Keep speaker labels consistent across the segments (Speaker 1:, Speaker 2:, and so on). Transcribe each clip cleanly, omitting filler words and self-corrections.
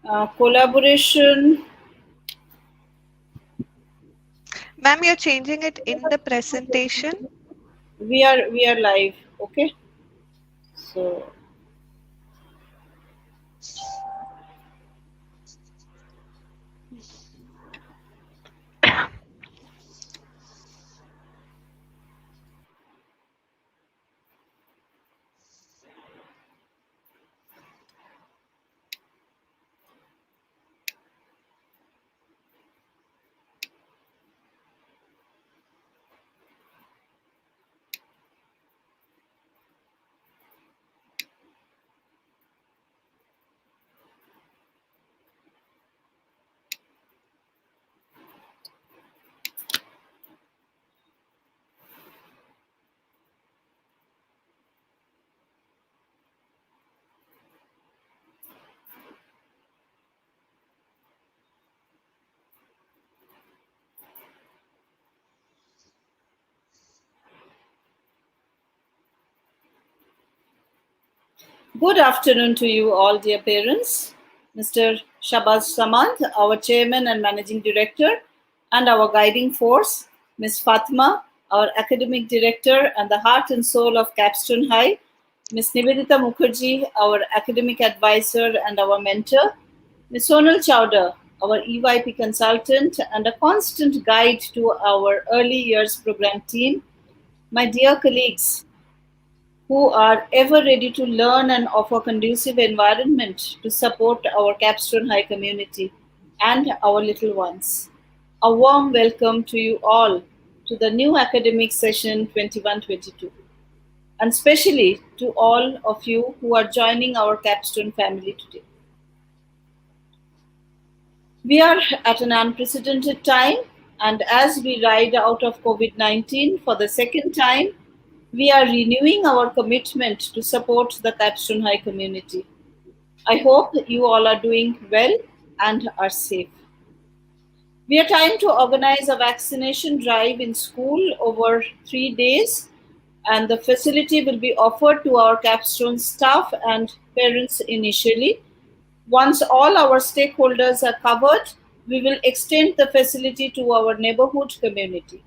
Speaker 1: Collaboration.
Speaker 2: Ma'am, you're changing it in the presentation.
Speaker 1: We are live. Okay. So good afternoon to you all, dear parents. Mr. Shabaz Samant, our chairman and managing director, and our guiding force, Ms. Fatma, our academic director and the heart and soul of Capstone High, Ms. Nivedita Mukherjee, our academic advisor and our mentor, Ms. Sonal Chowda, our EYP consultant and a constant guide to our early years program team, my dear colleagues, who are ever ready to learn and offer conducive environment to support our Capstone High community and our little ones. A warm welcome to you all to the new academic session 21-22, and especially to all of you who are joining our Capstone family today. We are at an unprecedented time, and as we ride out of COVID 19 for the second time, we are renewing our commitment to support the Capstone High community. I hope you all are doing well and are safe. We are trying to organize a vaccination drive in school over 3 days, and the facility will be offered to our Capstone staff and parents initially. Once all our stakeholders are covered, we will extend the facility to our neighborhood community.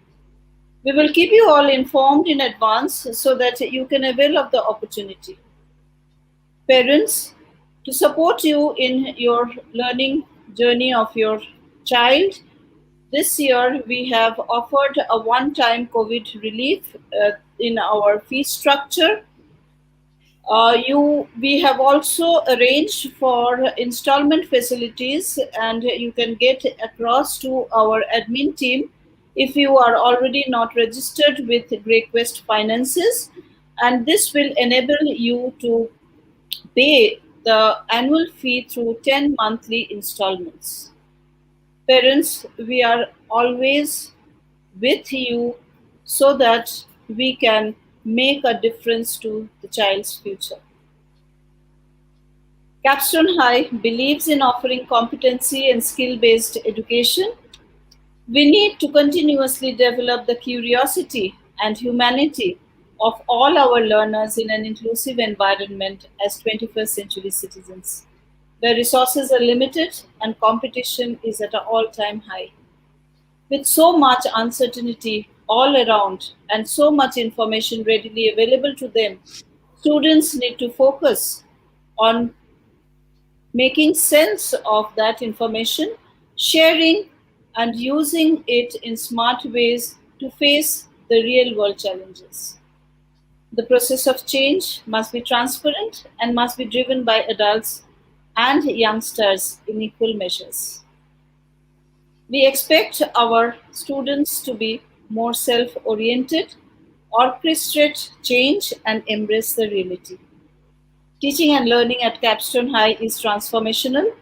Speaker 1: We will keep you all informed in advance so that you can avail of the opportunity. Parents, to support you in your learning journey of your child, this year we have offered a one-time COVID relief in our fee structure. We have also arranged for installment facilities, and you can get across to our admin team if you are already not registered with Great West Finances, and this will enable you to pay the annual fee through 10 monthly installments. Parents, we are always with you so that we can make a difference to the child's future. Capstone High believes in offering competency and skill based education. We need to continuously develop the curiosity and humanity of all our learners in an inclusive environment as 21st century citizens, where resources are limited and competition is at an all time high. With so much uncertainty all around and so much information readily available to them, students need to focus on making sense of that information, sharing and using it in smart ways to face the real world challenges. The process of change must be transparent and must be driven by adults and youngsters in equal measures. We expect our students to be more self oriented, orchestrate change, and embrace the reality. Teaching and learning at Capstone High is transformational,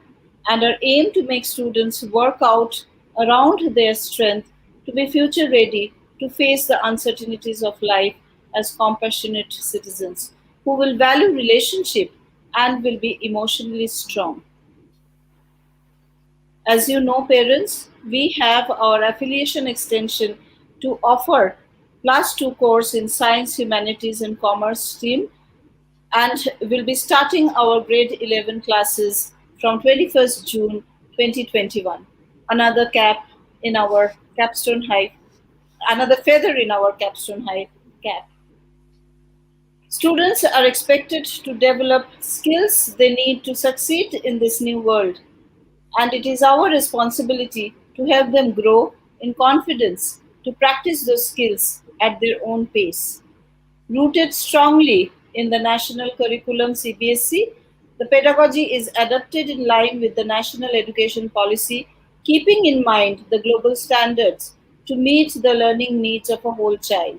Speaker 1: and our aim to make students work out around their strength to be future ready to face the uncertainties of life as compassionate citizens who will value relationship and will be emotionally strong. As you know, parents, we have our affiliation extension to offer +2 course in Science, Humanities, and Commerce stream, and we'll be starting our grade 11 classes from 21st June 2021. Another cap in our Capstone High, another feather in our Capstone High cap. Students are expected to develop skills they need to succeed in this new world, and it is our responsibility to help them grow in confidence to practice those skills at their own pace. Rooted strongly in the national curriculum CBSE, the pedagogy is adapted in line with the national education policy, keeping in mind the global standards to meet the learning needs of a whole child.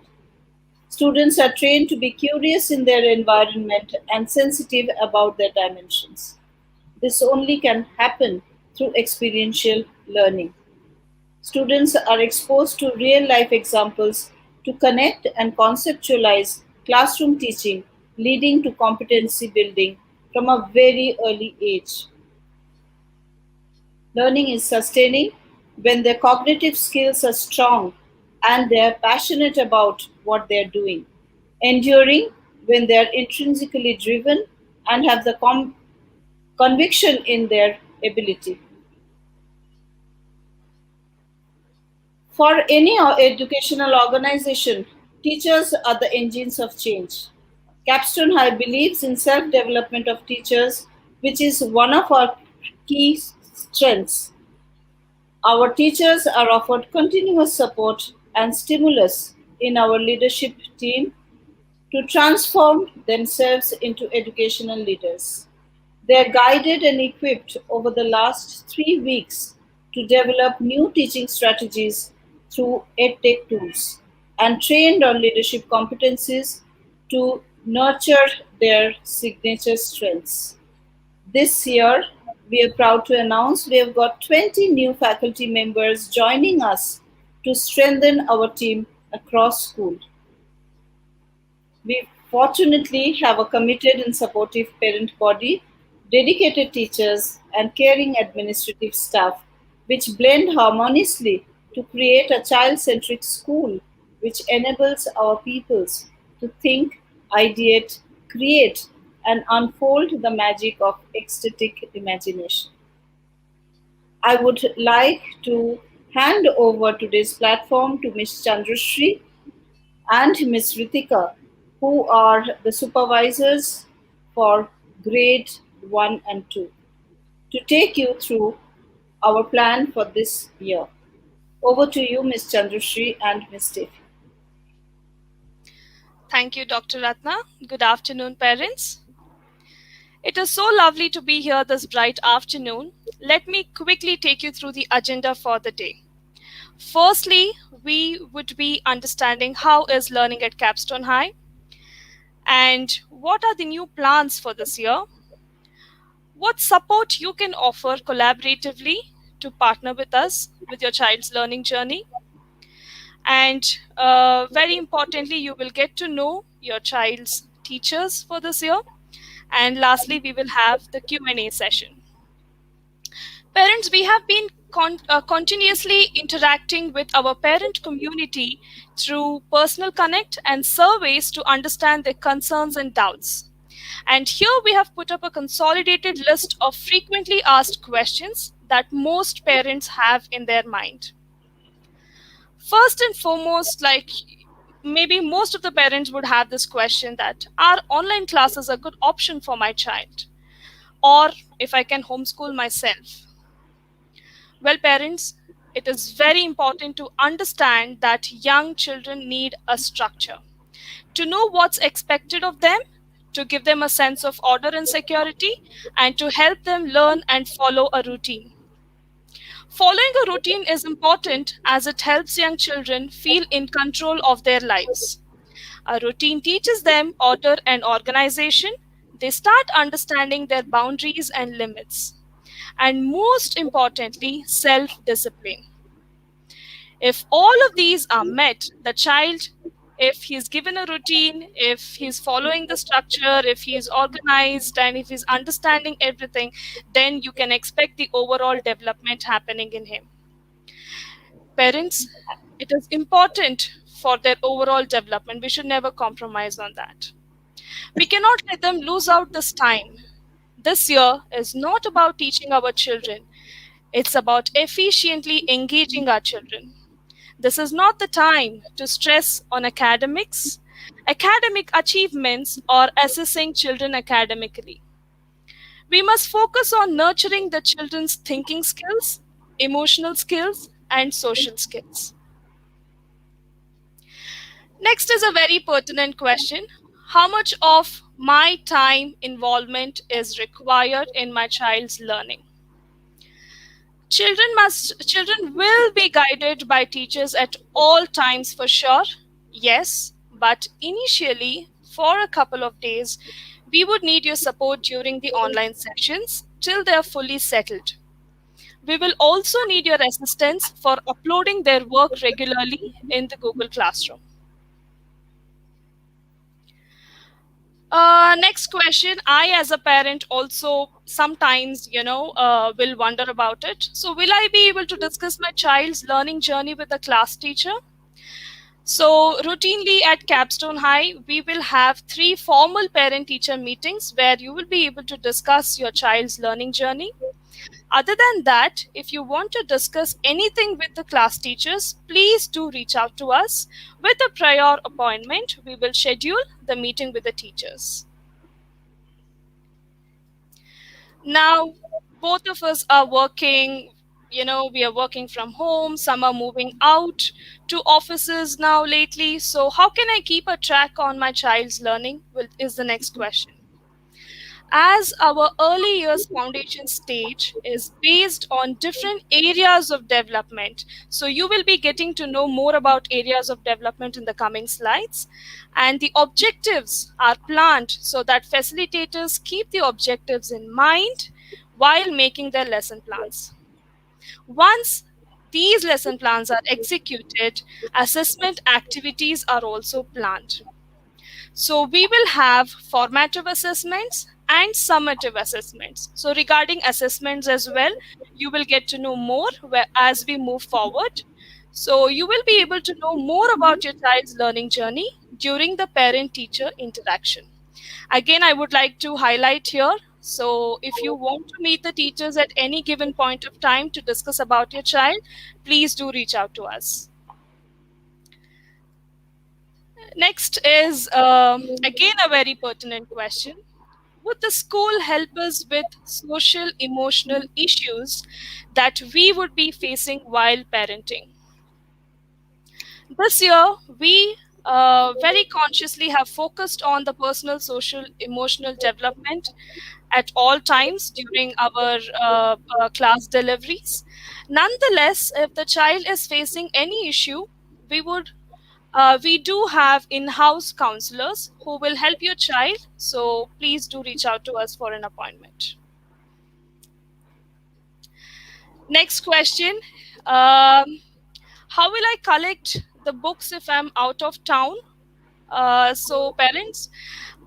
Speaker 1: Students are trained to be curious in their environment and sensitive about their dimensions. This only can happen through experiential learning. Students are exposed to real life examples to connect and conceptualize classroom teaching, leading to competency building from a very early age. Learning is sustaining when their cognitive skills are strong and they are passionate about what they are doing. Enduring when they are intrinsically driven and have the conviction in their ability. For any educational organization, teachers are the engines of change. Capstone High believes in self development of teachers, which is one of our key strengths. Our teachers are offered continuous support and stimulus in our leadership team to transform themselves into educational leaders. They are guided and equipped over the last 3 weeks to develop new teaching strategies through EdTech tools and trained on leadership competencies to nurture their signature strengths. This year, we are proud to announce we have got 20 new faculty members joining us to strengthen our team across school. We fortunately have a committed and supportive parent body, dedicated teachers, and caring administrative staff, which blend harmoniously to create a child centric school which enables our pupils to think, ideate, create, and unfold the magic of ecstatic imagination. I would like to hand over today's platform to Ms. Chandrashri and Ms. Ritika, who are the supervisors for grade 1 and 2, to take you through our plan for this year. Over to you, Ms. Chandrashri and Ms. Steffi.
Speaker 3: Thank you, Dr. Ratna. Good afternoon, parents. It is so lovely to be here this bright afternoon. Let me quickly take you through the agenda for the day. Firstly, we would be understanding how is learning at Capstone High and what are the new plans for this year, what support you can offer collaboratively to partner with us with your child's learning journey, and very importantly, you will get to know your child's teachers for this year. And lastly, we will have the Q&A session. Parents, we have been continuously interacting with our parent community through personal connect and surveys to understand their concerns and doubts. And here we have put up a consolidated list of frequently asked questions that most parents have in their mind. First and foremost, like maybe most of the parents would have this question that are online classes a good option for my child? Or if I can homeschool myself? Well, parents, it is very important to understand that young children need a structure. To know what's expected of them, to give them a sense of order and security, and to help them learn and follow a routine. Following a routine is important as it helps young children feel in control of their lives. A routine teaches them order and organization. They start understanding their boundaries and limits. And most importantly, self discipline. If all of these are met, the child, if he's given a routine, if he's following the structure, if he's organized, and if he's understanding everything, then you can expect the overall development happening in him. Parents, it is important for their overall development. We should never compromise on that. We cannot let them lose out this time. This year is not about teaching our children, it's about efficiently engaging our children. This is not the time to stress on academics, academic achievements, or assessing children academically. We must focus on nurturing the children's thinking skills, emotional skills, and social skills. Next is a very pertinent question. How much of my time involvement is required in my child's learning? Children will be guided by teachers at all times for sure. Yes, but initially for a couple of days we would need your support during the online sessions till they are fully settled. We will also need your assistance for uploading their work regularly in the Google Classroom. Next question. I, as a parent, also sometimes, will wonder about it. So, will I be able to discuss my child's learning journey with a class teacher? So, routinely at Capstone High, we will have 3 formal parent teacher meetings where you will be able to discuss your child's learning journey. Other than that, if you want to discuss anything with the class teachers, please do reach out to us. With a prior appointment, we will schedule the meeting with the teachers. Now, both of us are working, we are working from home, some are moving out to offices now lately. So, how can I keep a track on my child's learning? Well, is the next question. As our early years foundation stage is based on different areas of development, so you will be getting to know more about areas of development in the coming slides, and the objectives are planned so that facilitators keep the objectives in mind while making their lesson plans. Once these lesson plans are executed, assessment activities are also planned. So we will have formative assessments and summative assessments. So regarding assessments as well, you will get to know more as we move forward. So you will be able to know more about your child's learning journey during the parent-teacher interaction. Again, I would like to highlight here. So if you want to meet the teachers at any given point of time to discuss about your child, please do reach out to us. Next is again a very pertinent question. Would the school help us with social emotional issues that we would be facing while parenting? This year, we very consciously have focused on the personal, social, emotional development at all times during our class deliveries. Nonetheless, if the child is facing any issue, we do have in-house counselors who will help your child. So please do reach out to us for an appointment. Next question. How will I collect the books if I'm out of town? So parents,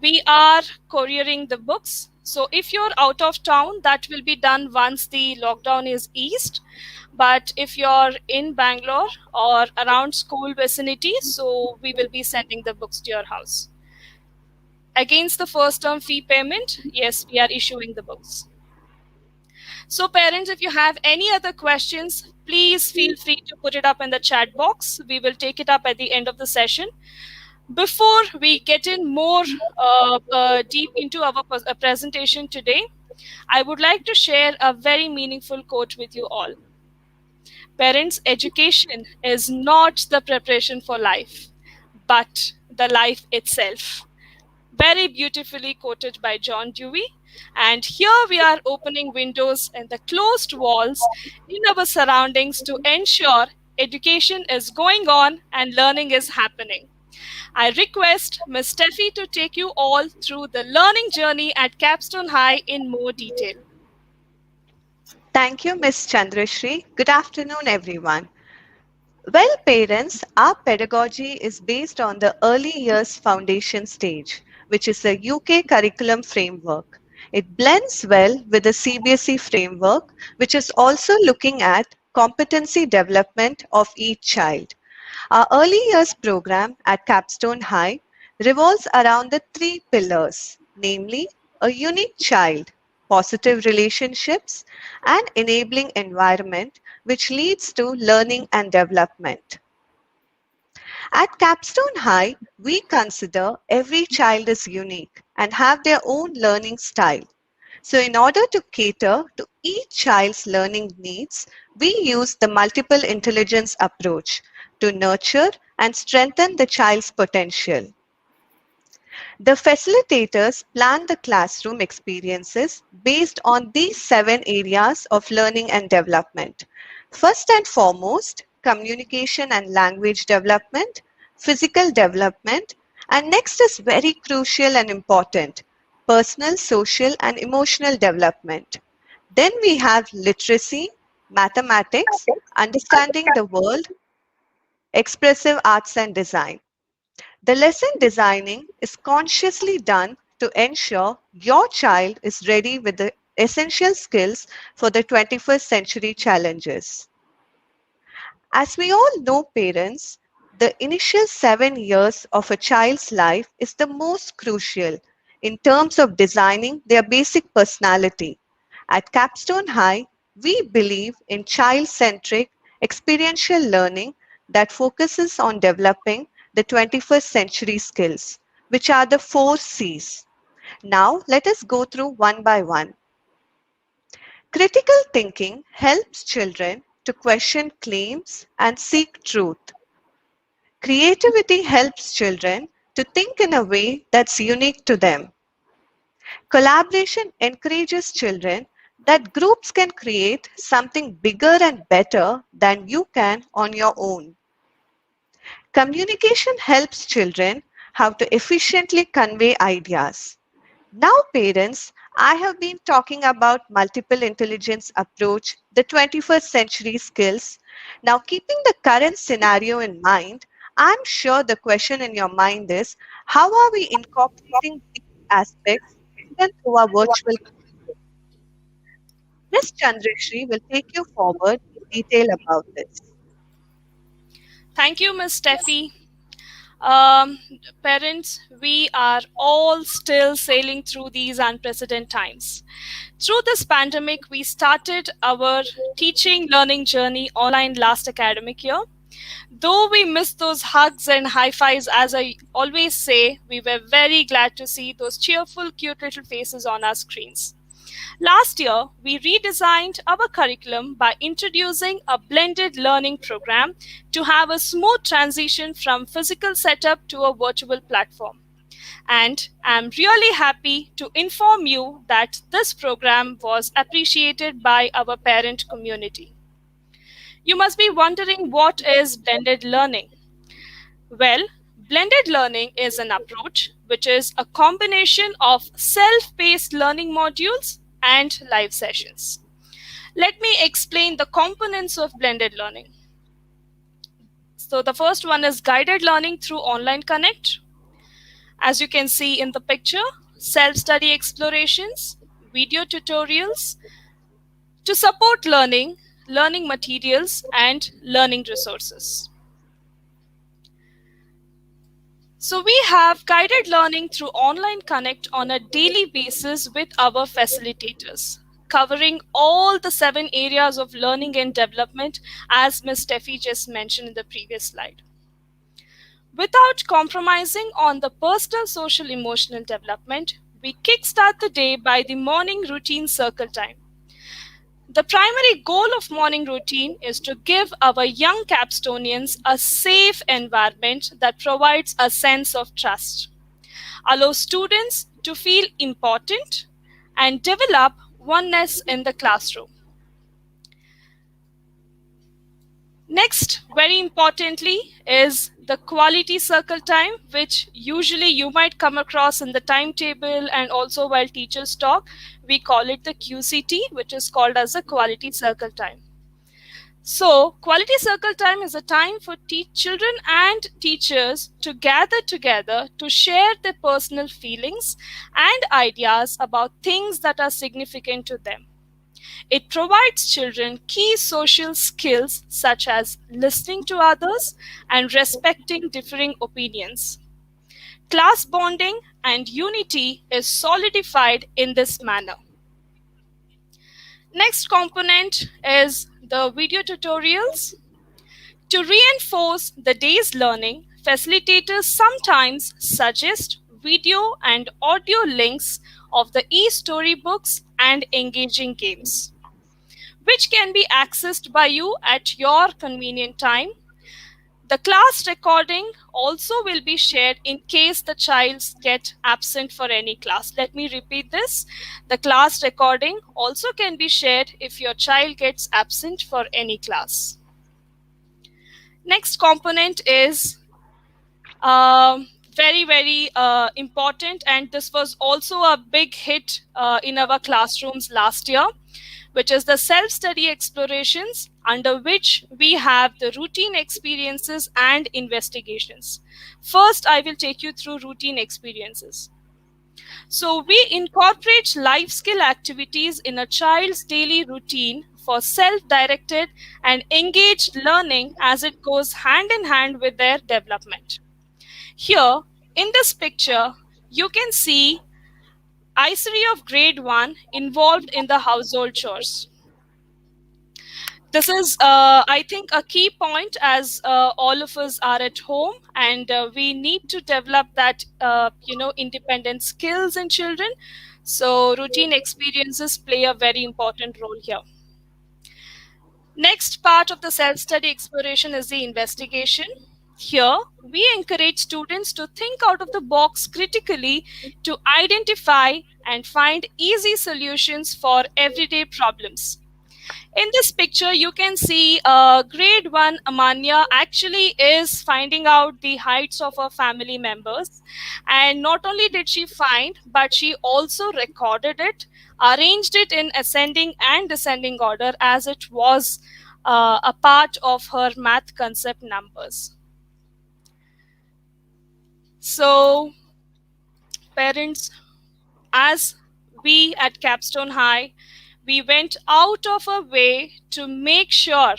Speaker 3: we are couriering the books. So if you're out of town, that will be done once the lockdown is eased. But if you're in Bangalore or around school vicinity, so we will be sending the books to your house. Against the first term fee payment, yes, we are issuing the books. So parents, if you have any other questions, please feel free to put it up in the chat box. We will take it up at the end of the session. Before we get in more deep into our presentation today, I would like to share a very meaningful quote with you all. Parents, education is not the preparation for life, but the life itself. Very beautifully quoted by John Dewey. And here we are opening windows and the closed walls in our surroundings to ensure education is going on and learning is happening. I request Ms. Steffi to take you all through the learning journey at Capstone High in more detail.
Speaker 2: Thank you, Ms. Chandrashri. Good afternoon, everyone. Well, parents, our pedagogy is based on the early years foundation stage, which is a UK curriculum framework. It blends well with the CBSE framework, which is also looking at competency development of each child. Our early years program at Capstone High revolves around the 3 pillars, namely a unique child, positive relationships, and enabling environment which leads to learning and development. At Capstone High, we consider every child is unique and have their own learning style. So in order to cater to each child's learning needs, we use the multiple intelligence approach to nurture and strengthen the child's potential. The facilitators plan the classroom experiences based on these 7 areas of learning and development. First and foremost, communication and language development, physical development, and next is very crucial and important, personal, social, and emotional development. Then we have literacy, mathematics, understanding the world, expressive arts and design. The lesson designing is consciously done to ensure your child is ready with the essential skills for the 21st century challenges. As we all know, parents, the initial 7 years of a child's life is the most crucial in terms of designing their basic personality. At Capstone High, we believe in child centric experiential learning that focuses on developing the 21st century skills, which are the 4 C's. Now, let us go through one by one. Critical thinking helps children to question claims and seek truth. Creativity helps children to think in a way that's unique to them. Collaboration encourages children that groups can create something bigger and better than you can on your own. Communication helps children how to efficiently convey ideas. Now, parents, I have been talking about multiple intelligence approach, the 21st century skills. Now, keeping the current scenario in mind, I'm sure the question in your mind is, how are we incorporating these aspects even through our virtual classroom? Ms. Chandrashri will take you forward in detail about this.
Speaker 3: Thank you, Ms. Steffi. Um, Parents, we are all still sailing through these unprecedented times. Through this pandemic, we started our teaching learning journey online last academic year. Though we missed those hugs and high fives, as I always say, we were very glad to see those cheerful, cute little faces on our screens. Last year, we redesigned our curriculum by introducing a blended learning program to have a smooth transition from physical setup to a virtual platform. And I'm really happy to inform you that this program was appreciated by our parent community. You must be wondering, what is blended learning? Well, blended learning is an approach which is a combination of self paced learning modules and live sessions. Let me explain the components of blended learning. So, the first one is guided learning through Online Connect. As you can see in the picture, self study explorations, video tutorials to support learning, learning materials, and learning resources. So we have guided learning through Online Connect on a daily basis with our facilitators, covering all the 7 areas of learning and development as Ms. Steffi just mentioned in the previous slide. Without compromising on the personal, social, emotional development, we kickstart the day by the morning routine circle time. The primary goal of morning routine is to give our young Capstonians a safe environment that provides a sense of trust, allow students to feel important, and develop oneness in the classroom. Next, very importantly, is the quality circle time, which usually you might come across in the timetable and also while teachers talk. We call it the QCT, which is called as the quality circle time. So, quality circle time is a time for children and teachers to gather together to share their personal feelings and ideas about things that are significant to them. It provides children key social skills such as listening to others and respecting differing opinions. Class bonding and unity is solidified in this manner. Next component is the video tutorials. To reinforce the day's learning, facilitators sometimes suggest video and audio links of the e-storybooks and engaging games, which can be accessed by you at your convenient time. The class recording also will be shared in case the child get absent for any class. Let me repeat this. The class recording also can be shared if your child gets absent for any class. Next component is very important, and this was also a big hit in our classrooms last year, which is the self-study explorations, under which we have the routine experiences and investigations. First, I will take you through routine experiences. So we incorporate life skill activities in a child's daily routine for self-directed and engaged learning, as it goes hand in hand with their development. Here, in this picture, you can see Isari of grade 1 involved in the household chores. This is, I think, a key point, as all of us are at home, and we need to develop that, independent skills in children. So routine experiences play a very important role here. Next part of the self-study exploration is the investigation. Here, we encourage students to think out of the box critically to identify and find easy solutions for everyday problems. In this picture, you can see grade 1 Amanya actually is finding out the heights of her family members. And not only did she find, but she also recorded it, arranged it in ascending and descending order, as it was a part of her math concept numbers. So, parents, as we at Capstone High, we went out of our way to make sure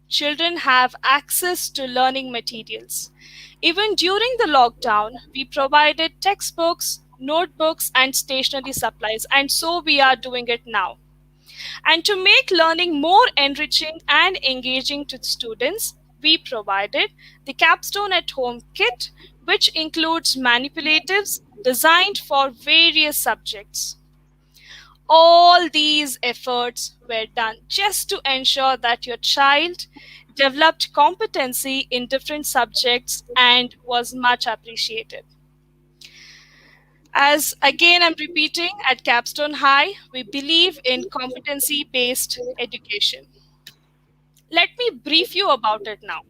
Speaker 3: children have access to learning materials. Even during the lockdown, we provided textbooks, notebooks, and stationery supplies, and so we are doing it now. And to make learning more enriching and engaging to students, we provided the Capstone at Home kit, which includes manipulatives designed for various subjects. All these efforts were done just to ensure that your child developed competency in different subjects and was much appreciated. As again, I'm repeating, at Capstone High, we believe in competency based education. Let me brief you about it now.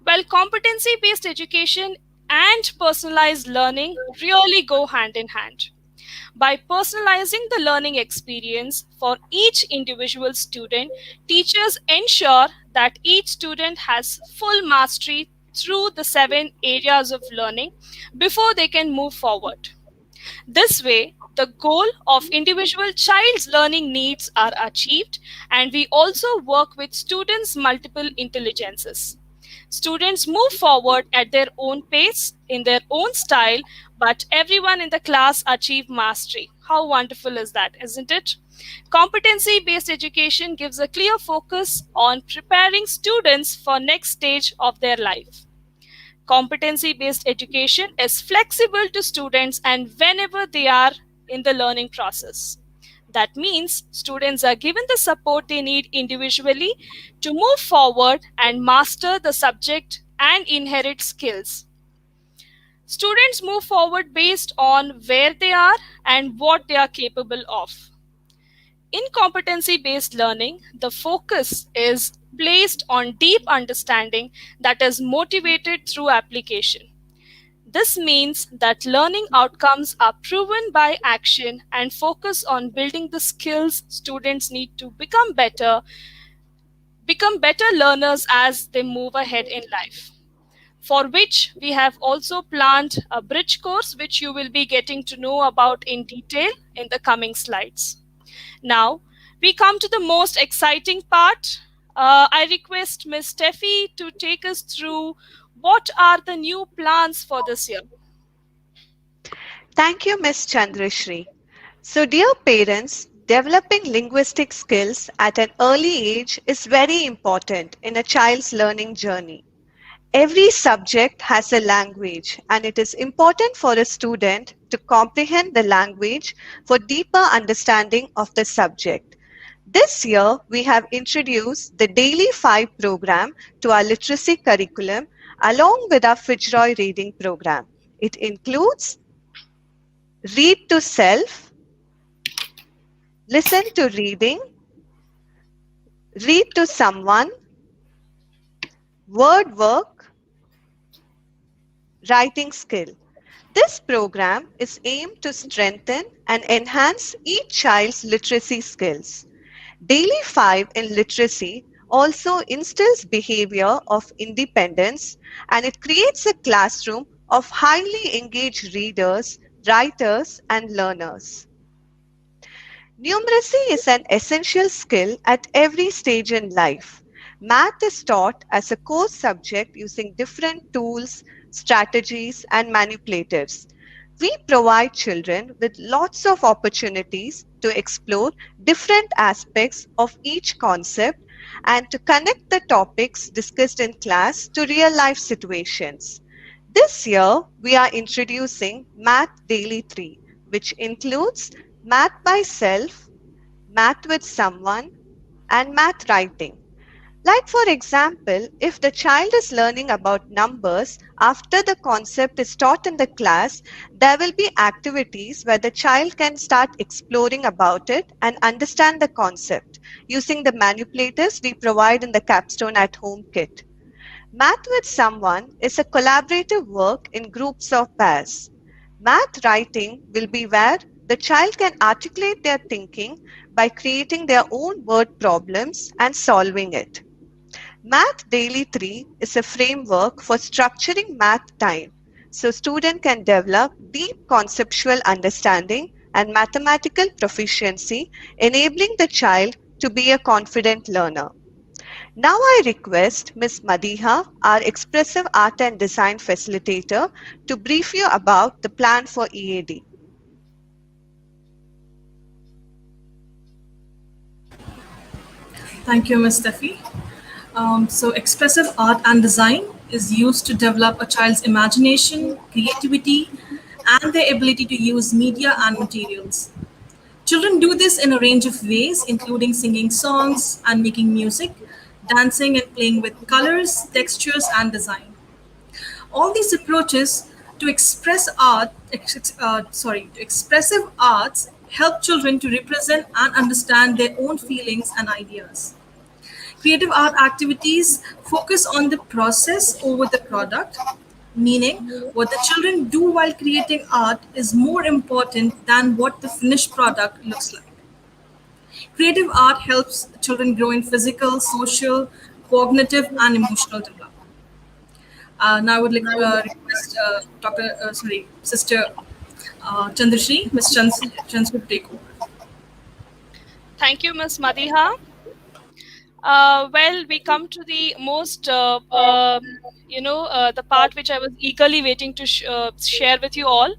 Speaker 3: Well, competency based education and personalized learning really go hand in hand. By personalizing the learning experience for each individual student, teachers ensure that each student has full mastery through the 7 areas of learning before they can move forward. This way, the goal of individual child's learning needs are achieved, and we also work with students' multiple intelligences. Students move forward at their own pace, in their own style, but everyone in the class achieve mastery. How wonderful is that, isn't it? Competency-based education gives a clear focus on preparing students for next stage of their life. Competency-based education is flexible to students and whenever they are in the learning process. That means students are given the support they need individually to move forward and master the subject and inherit skills. Students move forward based on where they are and what they are capable of. In competency-based learning, the focus is placed on deep understanding that is motivated through application. This means that learning outcomes are proven by action and focus on building the skills students need to become better learners as they move ahead in life. For which we have also planned a bridge course, which you will be getting to know about in detail in the coming slides. Now, we come to the most exciting part. I request Ms. Steffi to take us through what are the new plans for this year.
Speaker 2: Thank you, Ms. Chandrashri. So, dear parents, Developing linguistic skills at an early age is very important in a child's learning journey. Every subject has a language, and it is important for a student to comprehend the language for deeper understanding of the subject. This year, we have introduced the Daily 5 program to our literacy curriculum along with our Fitzroy reading program. It includes read to self, listen to reading, read to someone, word work, writing skill. This program is aimed to strengthen and enhance each child's literacy skills. Daily 5 in literacy also instills behavior of independence, and it creates a classroom of highly engaged readers, writers, and learners. Numeracy is an essential skill at every stage in life. Math is taught as a core subject using different tools, strategies, and manipulatives. We provide children with lots of opportunities to explore different aspects of each concept and to connect the topics discussed in class to real life situations. This year, we are introducing Math Daily 3, which includes math by self, math with someone, and math writing. Like, for example, if the child is learning about numbers after the concept is taught in the class, there will be activities where the child can start exploring about it and understand the concept using the manipulators we provide in the Capstone at Home kit. Math with someone is a collaborative work in groups of pairs. Math writing will be where the child can articulate their thinking by creating their own word problems and solving it. Math Daily 3 is a framework for structuring math time so students can develop deep conceptual understanding and mathematical proficiency, enabling the child to be a confident learner. Now I request Ms. Madiha, our Expressive Art and Design Facilitator, to brief you about the plan for EAD.
Speaker 4: Thank you, Ms. Steffi. So, expressive art and design is used to develop a child's imagination, creativity, and their ability to use media and materials. Children do this in a range of ways, including singing songs and making music, dancing and playing with colors, textures, and design. All these approaches to to expressive arts help children to represent and understand their own feelings and ideas. Creative art activities focus on the process over the product, meaning what the children do while creating art is more important than what the finished product looks like. Creative art helps children grow in physical, social, cognitive, and emotional development. Now I would like request Sister Chandrashri, Ms. Chandrashri to take over.
Speaker 3: Thank you, Ms. Madiha. Well, we come to the most, the part which I was eagerly waiting to share with you all.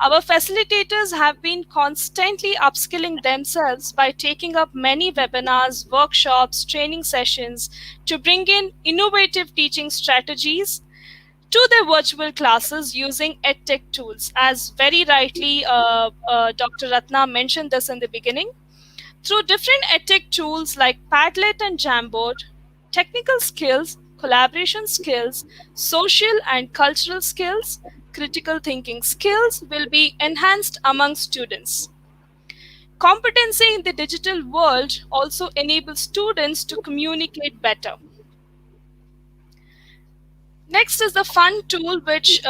Speaker 3: Our facilitators have been constantly upskilling themselves by taking up many webinars, workshops, training sessions to bring in innovative teaching strategies to their virtual classes using edtech tools. As very rightly Dr. Ratna mentioned this in the beginning. Through different edtech tools like Padlet and Jamboard, technical skills, collaboration skills, social and cultural skills, critical thinking skills will be enhanced among students. Competency in the digital world also enables students to communicate better. Next is the fun tool which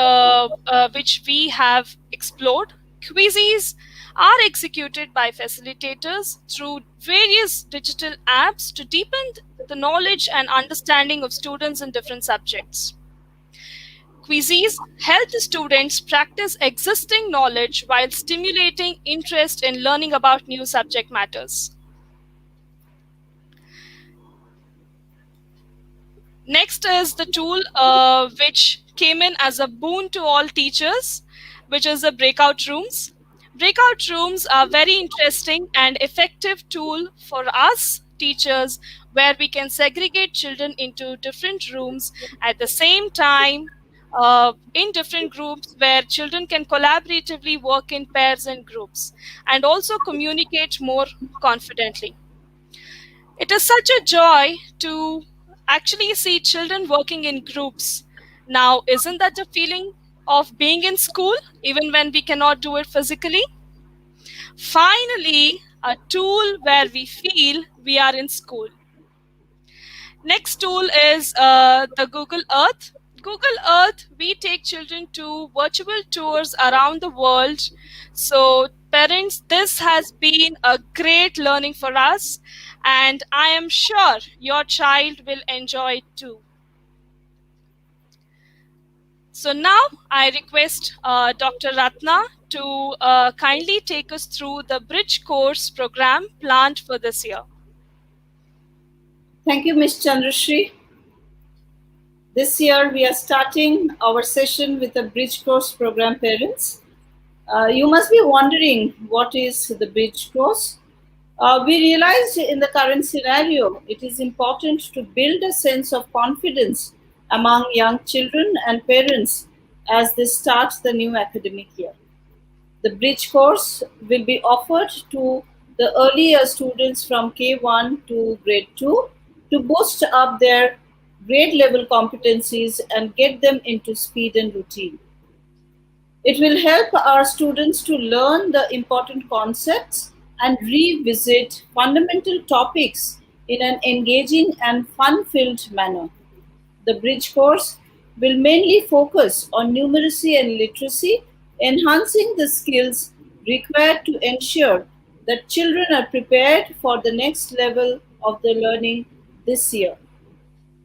Speaker 3: we have explored. Quizzes are executed by facilitators through various digital apps to deepen the knowledge and understanding of students in different subjects. Quizzes help the students practice existing knowledge while stimulating interest in learning about new subject matters. Next is the tool which came in as a boon to all teachers, which is the breakout rooms. Breakout rooms are very interesting and effective tool for us teachers where we can segregate children into different rooms at the same time in different groups where children can collaboratively work in pairs and groups and also communicate more confidently. It is such a joy to actually see children working in groups. Now, isn't that a feeling of being in school even when we cannot do it physically? Finally, a tool where we feel we are in school. Next tool is the Google Earth. Google Earth, we take children to virtual tours around the world. So, parents, this has been a great learning for us, and I am sure your child will enjoy it too. So now I request Dr. Ratna to kindly take us through the bridge course program planned for this year.
Speaker 1: Thank you, Ms. Chandrashri. This year, we are starting our session with a bridge course program, parents. You must be wondering what is the bridge course. We realized in the current scenario, it is important to build a sense of confidence among young children and parents as they start the new academic year. The bridge course will be offered to the earlier students from K1 to grade 2 to boost up their grade level competencies and get them into speed and routine. It will help our students to learn the important concepts and revisit fundamental topics in an engaging and fun filled manner. The bridge course will mainly focus on numeracy and literacy, enhancing the skills required to ensure that children are prepared for the next level of the learning this year.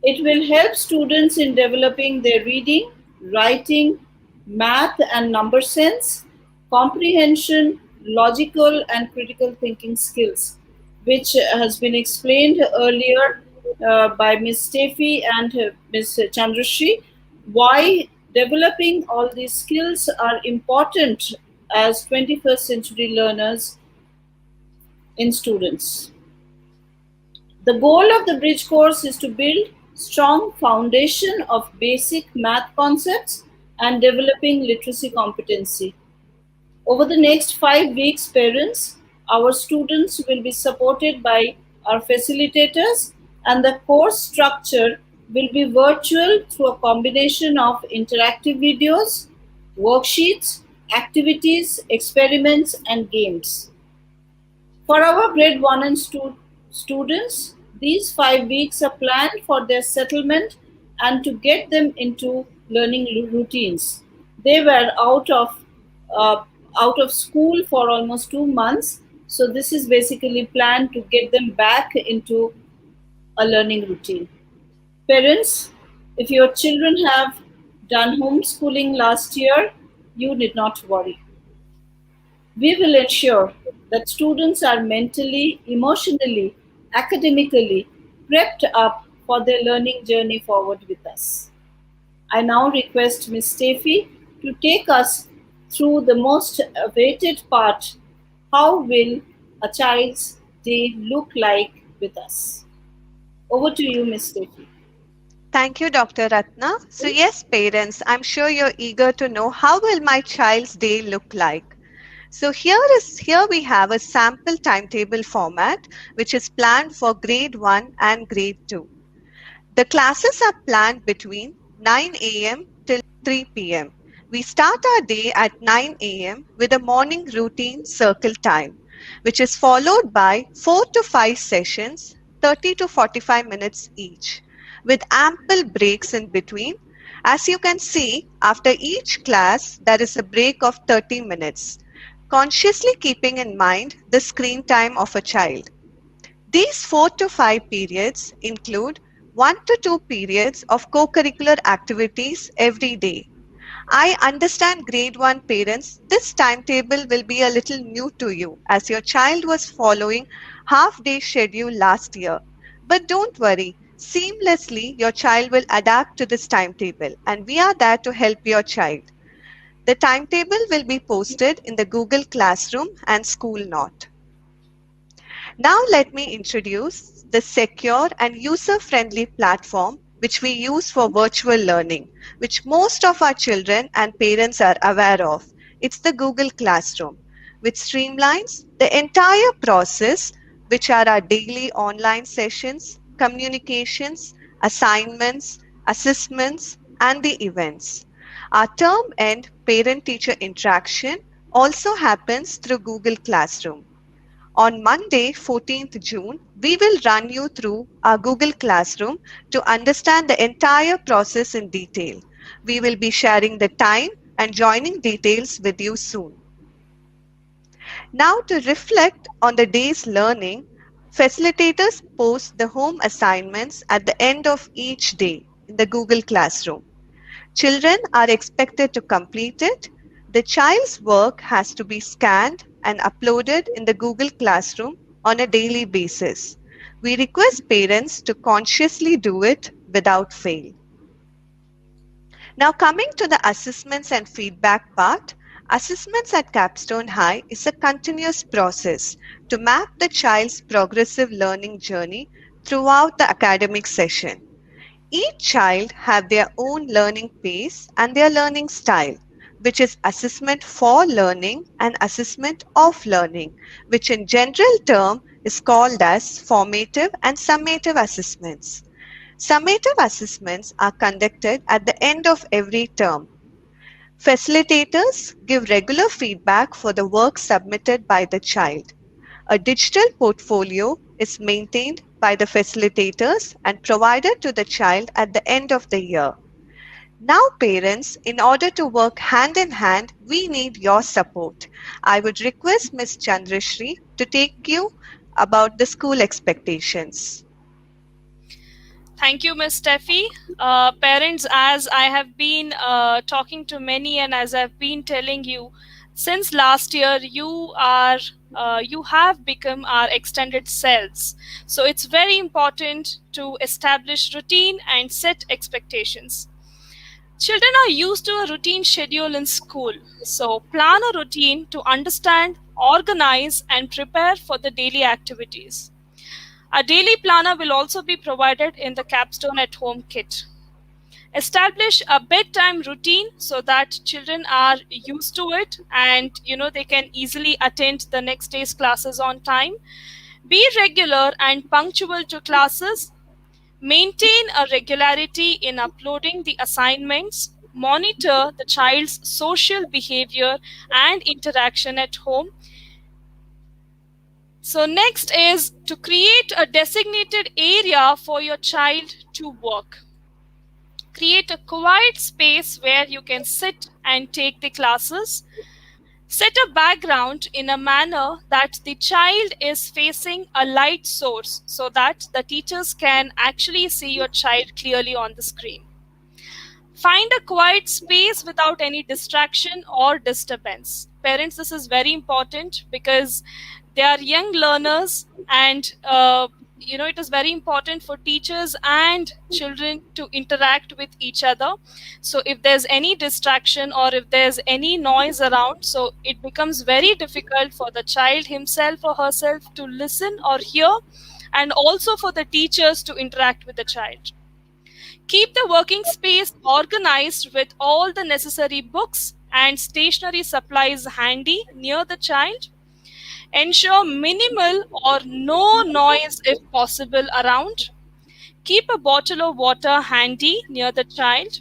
Speaker 1: It will help students in developing their reading, writing, math and number sense, comprehension, logical and critical thinking skills, which has been explained earlier by Ms. Steffi and Ms. Chandrashri, why developing all these skills are important as 21st century learners in students. The goal of the bridge course is to build strong foundation of basic math concepts and developing literacy competency. Over the next 5 weeks, parents, our students will be supported by our facilitators, and the course structure will be virtual through a combination of interactive videos, worksheets, activities, experiments, and games. For our grade 1 and students, these 5 weeks are planned for their settlement and to get them into learning routines. They were uh, out of school for almost 2 months, so this is basically planned to get them back into a learning routine. Parents, if your children have done homeschooling last year, you need not worry. We will ensure that students are mentally, emotionally, academically prepped up for their learning journey forward with us. I now request Ms. Steffi to take us through the most awaited part. How will a child's day look like with us? Over to you, Ms. Steffi.
Speaker 2: Thank you, Dr. Ratna. So yes, parents, I'm sure you're eager to know how will my child's day look like. So here we have a sample timetable format which is planned for grade 1 and grade 2. The classes are planned between 9 a.m. till 3 p.m. We start our day at 9 a.m. with a morning routine circle time, which is followed by 4 to 5 sessions, 30 to 45 minutes each, with ample breaks in between. As you can see, after each class, there is a break of 30 minutes, consciously keeping in mind the screen time of a child. These 4 to 5 periods include 1 to 2 periods of co-curricular activities every day. I understand grade 1 parents, this timetable will be a little new to you as your child was following half-day schedule last year. But don't worry, seamlessly your child will adapt to this timetable and we are there to help your child. The timetable will be posted in the Google Classroom and School Note. Now let me introduce the secure and user-friendly platform which we use for virtual learning, which most of our children and parents are aware of. It's the Google Classroom, which streamlines the entire process, which are our daily online sessions, communications, assignments, assessments, and the events. Our term end parent-teacher interaction also happens through Google Classroom. On Monday, 14th June, we will run you through our Google Classroom to understand the entire process in detail. We will be sharing the time and joining details with you soon. Now, to reflect on the day's learning, facilitators post the home assignments at the end of each day in the Google Classroom. Children are expected to complete it. The child's work has to be scanned and uploaded in the Google Classroom on a daily basis. We request parents to consciously do it without fail. Now, coming to the assessments and feedback part, assessments at Capstone High is a continuous process to map the child's progressive learning journey throughout the academic session. Each child have their own learning pace and their learning style, which is assessment for learning and assessment of learning, which in general term is called as formative and summative assessments. Summative assessments are conducted at the end of every term. Facilitators give regular feedback for the work submitted by the child. A digital portfolio is maintained by the facilitators and provided to the child at the end of the year. Now, parents, in order to work hand in hand, we need your support. I would request Ms. Chandrashri to take you about the school expectations.
Speaker 3: Thank you, Ms. Steffi. Parents, as I have been talking to many and as I've been telling you, since last year, you have become our extended selves. So it's very important to establish routine and set expectations. Children are used to a routine schedule in school. So plan a routine to understand, organize, and prepare for the daily activities. A daily planner will also be provided in the Capstone at Home kit. Establish a bedtime routine so that children are used to it and they can easily attend the next day's classes on time. Be regular and punctual to classes. Maintain a regularity in uploading the assignments. Monitor the child's social behavior and interaction at home. So next is to create a designated area for your child to work. Create a quiet space where you can sit and take the classes. Set a background in a manner that the child is facing a light source so that the teachers can actually see your child clearly on the screen. Find a quiet space without any distraction or disturbance. Parents, this is very important because they are young learners and it is very important for teachers and children to interact with each other. So if there's any distraction or if there's any noise around, so it becomes very difficult for the child himself or herself to listen or hear, and also for the teachers to interact with the child. Keep the working space organized with all the necessary books and stationery supplies handy near the child. Ensure minimal or no noise if possible around. Keep a bottle of water handy near the child.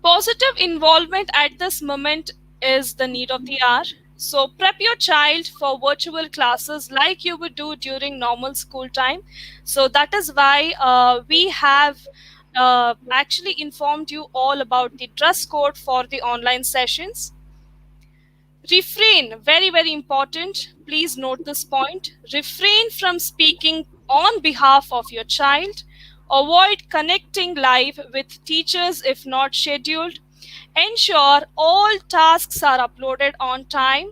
Speaker 3: Positive involvement at this moment is the need of the hour. So prep your child for virtual classes like you would do during normal school time. So that is why we have actually informed you all about the dress code for the online sessions. Refrain, very, very important. Please note this point. Refrain from speaking on behalf of your child. Avoid connecting live with teachers if not scheduled. Ensure all tasks are uploaded on time.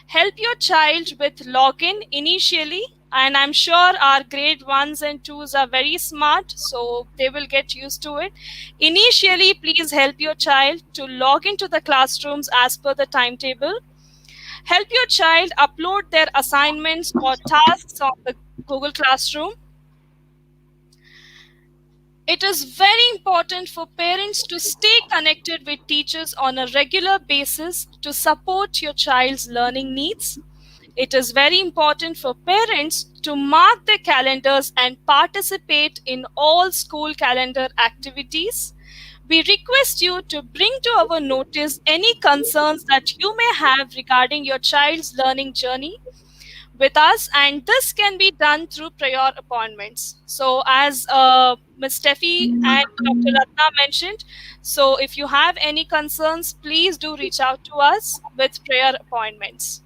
Speaker 3: Help your child with login initially And I'm sure our grade 1s and 2s are very smart, so they will get used to it. Initially, please help your child to log into the classrooms as per the timetable. Help your child upload their assignments or tasks on the Google Classroom. It is very important for parents to stay connected with teachers on a regular basis to support your child's learning needs. It is very important for parents to mark their calendars and participate in all school calendar activities. We request you to bring to our notice any concerns that you may have regarding your child's learning journey with us, and this can be done through prior appointments. So as Ms. Steffi and Dr. Ratna mentioned, so if you have any concerns, please do reach out to us with prior appointments.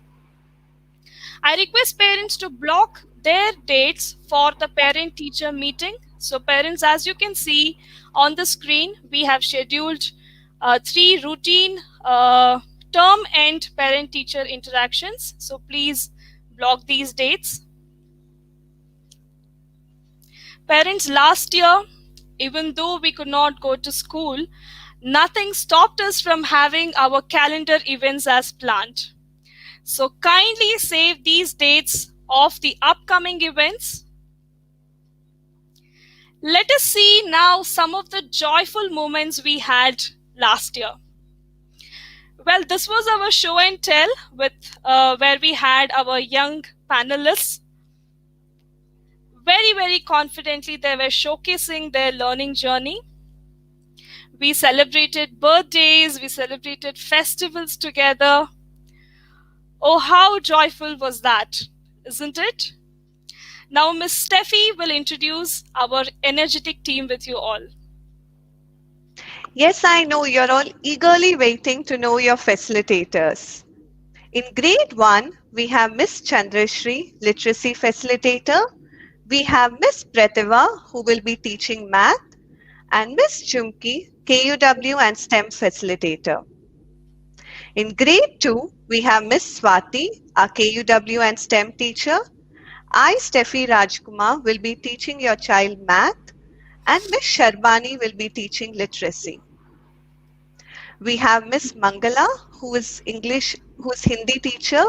Speaker 3: I request parents to block their dates for the parent teacher meeting. So parents, as you can see on the screen, we have scheduled 3 routine term and parent teacher interactions. So please block these dates. Parents, last year, even though we could not go to school, nothing stopped us from having our calendar events as planned. So kindly save these dates of the upcoming events. Let us see now some of the joyful moments we had last year. Well, this was our show and tell with where we had our young panelists. Very, very confidently, they were showcasing their learning journey. We celebrated birthdays, we celebrated festivals together. Oh, how joyful was that, isn't it? Now, Miss Steffi will introduce our energetic team with you all.
Speaker 2: Yes, I know you're all eagerly waiting to know your facilitators. In grade 1, we have Miss Chandrashri, literacy facilitator. We have Miss Prativa, who will be teaching math, and Miss Chumki, KUW and STEM facilitator. In grade 2, we have Miss Swati, our KUW and STEM teacher. I, Steffi Rajkumar, will be teaching your child math, and Miss Sharbani will be teaching literacy. We have Miss Mangala, who is Hindi teacher,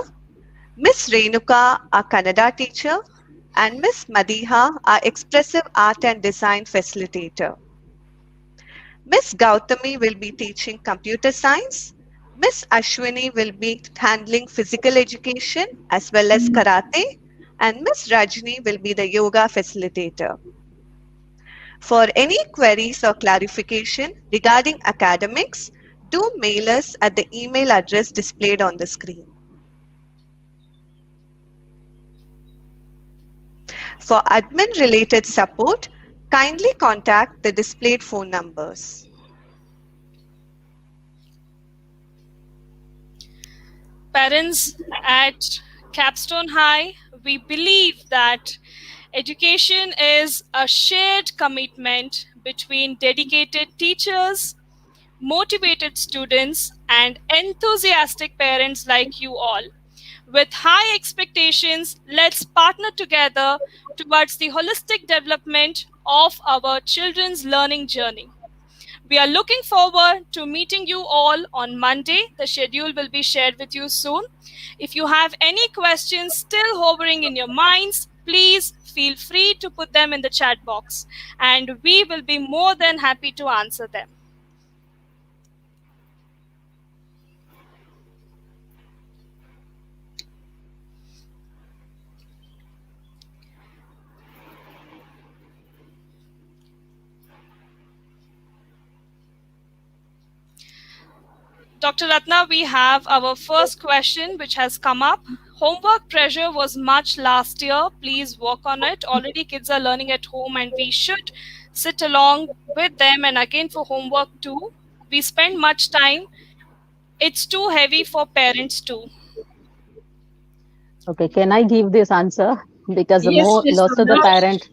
Speaker 2: Miss Renuka, our Kannada teacher, and Miss Madiha, our expressive art and design facilitator. Miss Gautami will be teaching computer science. Miss Ashwini will be handling physical education as well as karate, and Miss Rajni will be the yoga facilitator. For any queries or clarification regarding academics, do mail us at the email address displayed on the screen. For admin-related support, kindly contact the displayed phone numbers.
Speaker 3: Parents, at Capstone High, we believe that education is a shared commitment between dedicated teachers, motivated students, and enthusiastic parents like you all. With high expectations, let's partner together towards the holistic development of our children's learning journey. We are looking forward to meeting you all on Monday. The schedule will be shared with you soon. If you have any questions still hovering in your minds, please feel free to put them in the chat box, and we will be more than happy to answer them. Dr. Ratna, we have our first question which has come up. Homework pressure was much last year. Please work on it. Already kids are learning at home and we should sit along with them. And again for homework too, we spend much time. It's too heavy for parents too.
Speaker 5: Okay, can I give this answer? Because
Speaker 1: Yes, yes,
Speaker 5: lots of the parent,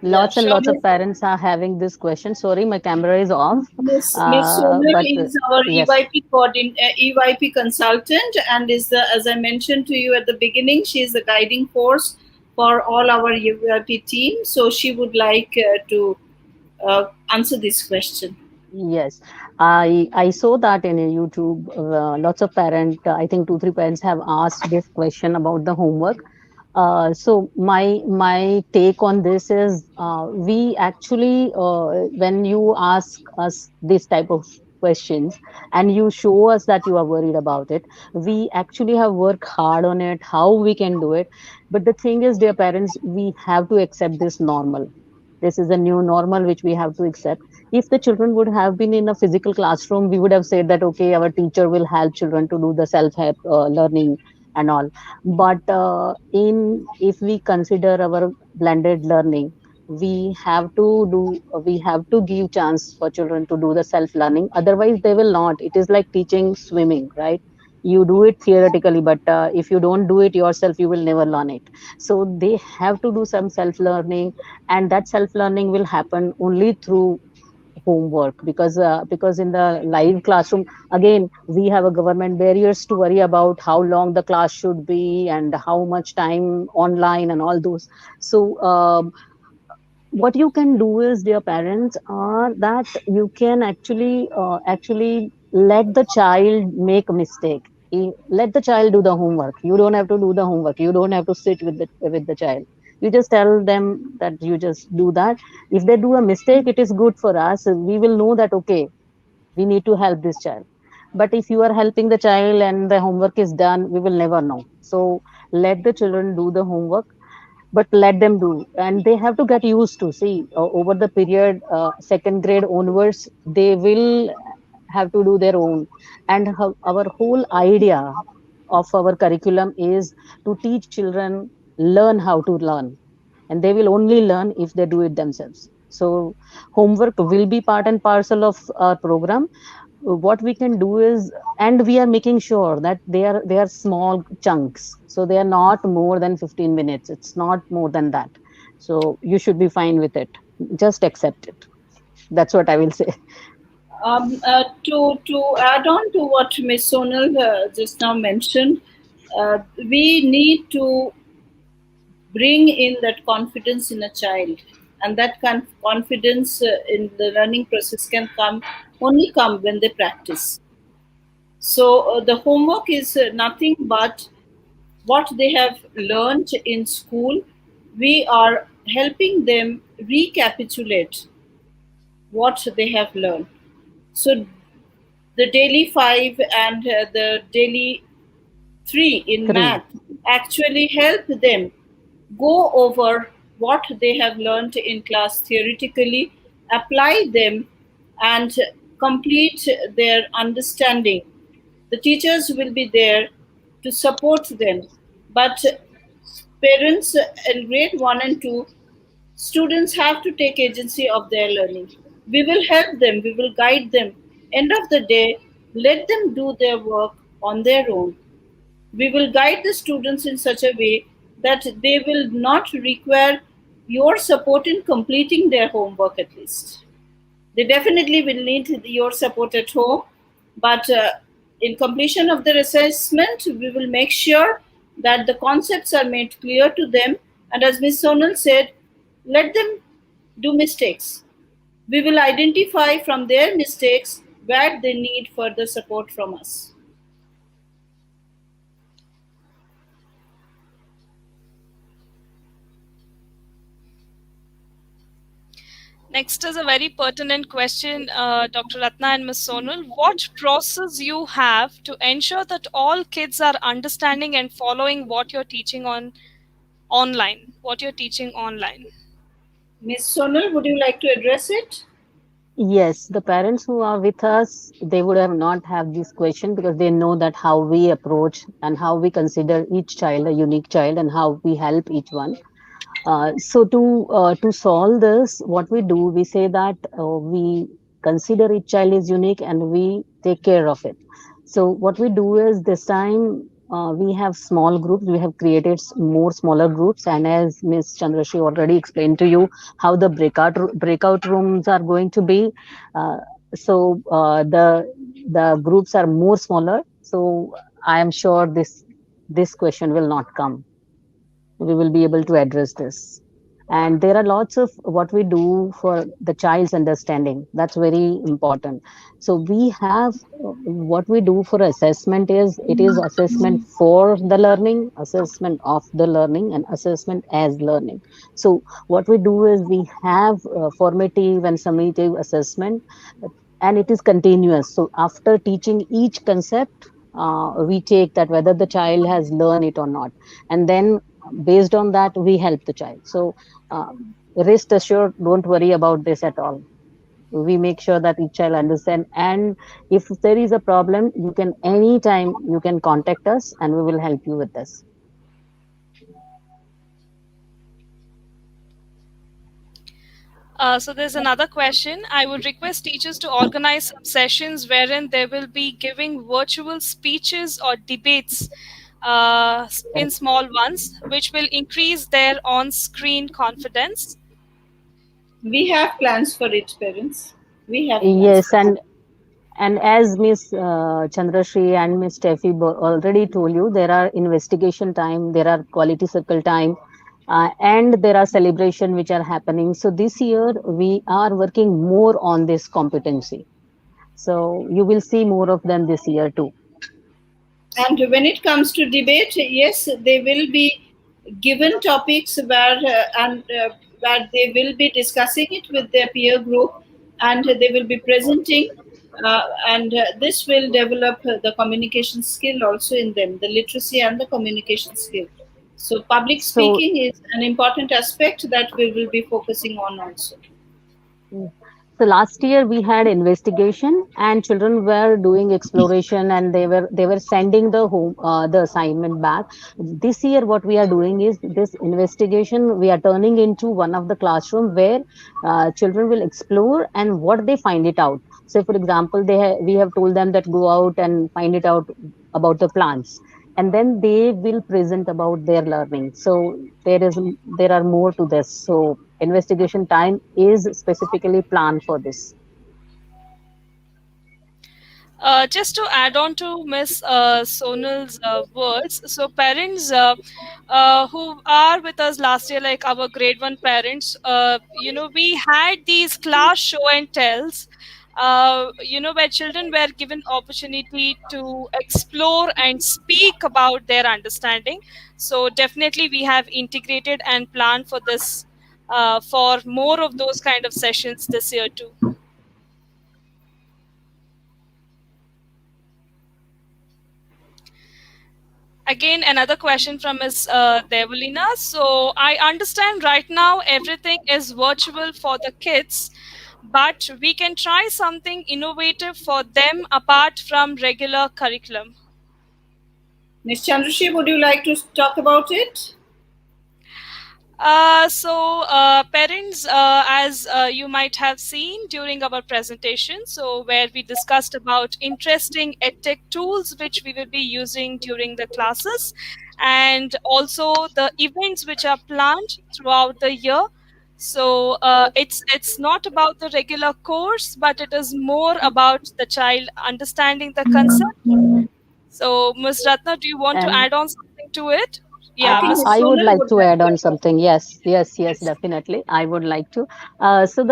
Speaker 5: lots and lots of
Speaker 1: Shomil,
Speaker 5: parents are having this question. Sorry, my camera is off.
Speaker 1: Miss Shomil
Speaker 5: But
Speaker 1: is our
Speaker 5: yes,
Speaker 1: EYP consultant, and is the, as I mentioned to you at the beginning, she is the guiding force for all our URP team. So she would like to answer this question.
Speaker 5: Yes, I saw that in a YouTube. Lots of parent, I think 2 3 parents have asked this question about the homework. So my take on this is, we actually, when you ask us this type of questions and you show us that you are worried about it, we actually have worked hard on it, how we can do it. But the thing is, dear parents, we have to accept this normal. This is a new normal which we have to accept. If the children would have been in a physical classroom, we would have said that okay, our teacher will help children to do the self help learning and all. But in if we consider our blended learning, we have to give chance for children to do the self learning, otherwise they will not. It is like teaching swimming, right? You do it theoretically, but if you don't do it yourself, you will never learn it. So they have to do some self learning, and that self learning will happen only through homework, because in the live classroom, again, we have a government barriers to worry about how long the class should be and how much time online and all those. So what you can do is, dear parents, are that you can actually let the child make a mistake. Let the child do the homework. You don't have to do the homework. You don't have to sit with the child. You just tell them that you just do that. If they do a mistake, it is good for us. We will know that okay, we need to help this child. But if you are helping the child and the homework is done, we will never know. So let the children do the homework, but let them do, and they have to get used to see, over the period, second grade onwards, they will have to do their own. And our whole idea of our curriculum is to teach children learn how to learn, and they will only learn if they do it themselves. So homework will be part and parcel of our program. What we can do is, and we are making sure that they are small chunks, so they are not more than 15 minutes, it's not more than that. So you should be fine with it. Just accept it. That's what I will say.
Speaker 1: To add on to what Ms. Sonal just now mentioned, we need to bring in that confidence in a child, and that confidence in the learning process can come when they practice. So the homework is nothing but what they have learned in school. We are helping them recapitulate what they have learned. So the daily 5 and the daily 3 in
Speaker 5: Three.
Speaker 1: math actually help them go over what they have learned in class theoretically, apply them, and complete their understanding. The teachers will be there to support them, but parents in grade 1 and 2, students have to take agency of their learning. We will help them, we will guide them. End of the day, let them do their work on their own. We will guide the students in such a way that they will not require your support in completing their homework at least. They definitely will need your support at home, but in completion of their assessment, we will make sure that the concepts are made clear to them. And as Ms. Sonal said, let them do mistakes. We will identify from their mistakes where they need further support from us.
Speaker 3: Next is a very pertinent question, Dr. Ratna and Ms. Sonal. What process you have to ensure that all kids are understanding and following what you're teaching on online? What you're teaching online?
Speaker 1: Ms. Sonal, would you like to address it?
Speaker 5: Yes, the parents who are with us, they would have not have this question, because they know that how we approach and how we consider each child a unique child and how we help each one. So to solve this, what we do, we say that we consider each child is unique and we take care of it. So what we do is, this time we have small groups. We have created more smaller groups, and as Ms. Chandrashi already explained to you, how the breakout rooms are going to be. Uh, so the groups are more smaller. So I am sure this question will not come. we will be able to address this. And there are lots of what we do for the child's understanding. That's very important. So we have what we do for assessment is it is assessment for the learning, assessment of the learning, and assessment as learning. So what we do is we have formative and summative assessment, and it is continuous. So after teaching each concept, we take that whether the child has learned it or not, and then based on that we help the child. So uh, rest assured, don't worry about this at all. We make sure that each child understand, and if there is a problem, you can anytime you can contact us and we will help you with this.
Speaker 3: So there's another question. I would request teachers to organize some sessions wherein they will be giving virtual speeches or debates in small ones, which will increase their on-screen confidence.
Speaker 1: We have plans for it, parents. We have plans
Speaker 5: Yes,
Speaker 1: for it.
Speaker 5: and as Miss Chandrashri and Miss Steffi already told you, there are investigation time, there are quality circle time, and there are celebration which are happening. So this year we are working more on this competency. So you will see more of them this year too.
Speaker 1: And when it comes to debate, yes, they will be given topics where they will be discussing it with their peer group, and they will be presenting, and this will develop the communication skill also in them, the literacy and the communication skill. So public
Speaker 5: So
Speaker 1: speaking is an important aspect that we will be focusing on also.
Speaker 5: mm. So last year we had investigation and children were doing exploration and they were sending the assignment back. This year what we are doing is this investigation we are turning into one of the classroom where children will explore and what they find it out. So for example, we have told them that go out and find it out about the plants, and then they will present about their learning. So there are more to this. So investigation time is specifically planned for this.
Speaker 3: Just to add on to Miss Sonal's words, so parents who are with us last year, like our grade one parents, we had these class show and tells, where children were given opportunity to explore and speak about their understanding. So definitely we have integrated and planned for this, for more of those kind of sessions this year too. Again, another question from Ms. Devalina. So I understand right now everything is virtual for the kids, but we can try something innovative for them apart from regular curriculum.
Speaker 1: Ms. Chandrashi, would you like to talk about it?
Speaker 3: Parents, as you might have seen during our presentation, so where we discussed about interesting edtech tools which we will be using during the classes, and also the events which are planned throughout the year. So it's not about the regular course, but it is more about the child understanding the concept. So, Ms. Ratna, do you want to
Speaker 5: And
Speaker 3: add on something to it?
Speaker 1: I
Speaker 3: Yeah,
Speaker 1: think
Speaker 3: Ms.
Speaker 1: Ms.
Speaker 5: I would
Speaker 1: Sonal
Speaker 5: like
Speaker 1: would
Speaker 5: to
Speaker 1: like
Speaker 5: add
Speaker 1: to
Speaker 5: on
Speaker 1: add on.
Speaker 5: something. Yes,
Speaker 1: Yes.
Speaker 5: definitely. I would like to. So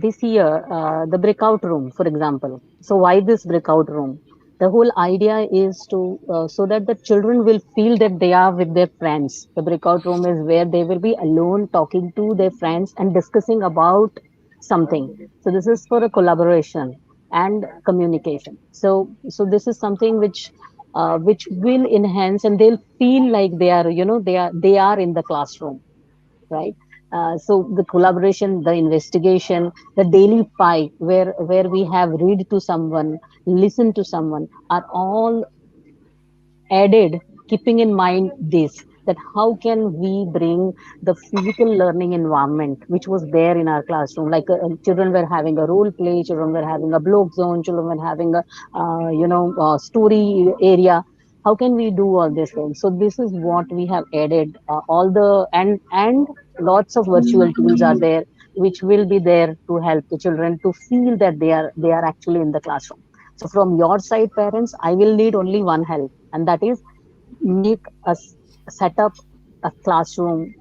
Speaker 5: this year, the breakout room, for example. So why this breakout room? The whole idea is to so that the children will feel that they are with their friends. The breakout room is where they will be alone talking to their friends and discussing about something. So this is for a collaboration and communication. So this is something which will enhance and they'll feel like they are they are in the classroom, right? So the collaboration, the investigation, the daily fight where we have read to someone, listen to someone, are all added, keeping in mind this, that how can we bring the physical learning environment which was there in our classroom, like children were having a role play, children were having a block zone, children were having a story area. How can we do all these things? So this is what we have added, all the and lots of virtual tools are there which will be there to help the children to feel that they are actually in the classroom. So from your side, parents, I will need only one help, and that is make a setup a classroom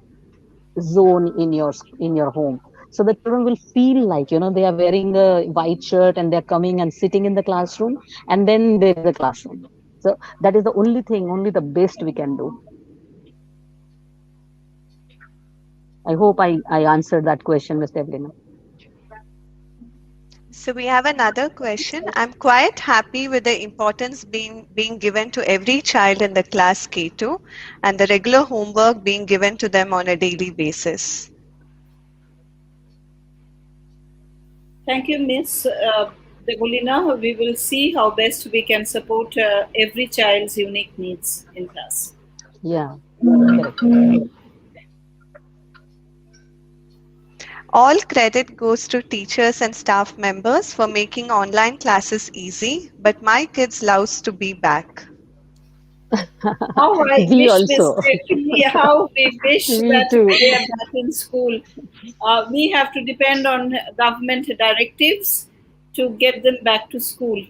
Speaker 5: zone in your home, so the children will feel like, they are wearing a white shirt and they're coming and sitting in the classroom, and then there is a classroom. So that is the only thing, only the best we can do. I hope I answered that question, Mr. Evelina.
Speaker 2: So we have another question. I'm quite happy with the importance being given to every child in the class K2 and the regular homework being given to them on a daily basis.
Speaker 1: Thank you, Miss Degolina. We will see how best we can support every child's unique needs in class.
Speaker 5: Yeah, correct.
Speaker 2: All credit goes to teachers and staff members for making online classes easy, but my kids loves to be back.
Speaker 1: How I
Speaker 5: We
Speaker 1: wish, Miss
Speaker 5: also.
Speaker 1: Stephanie, how we wish
Speaker 5: We
Speaker 1: that
Speaker 5: too.
Speaker 1: they are back in school. We have to depend on government directives to get them back to school.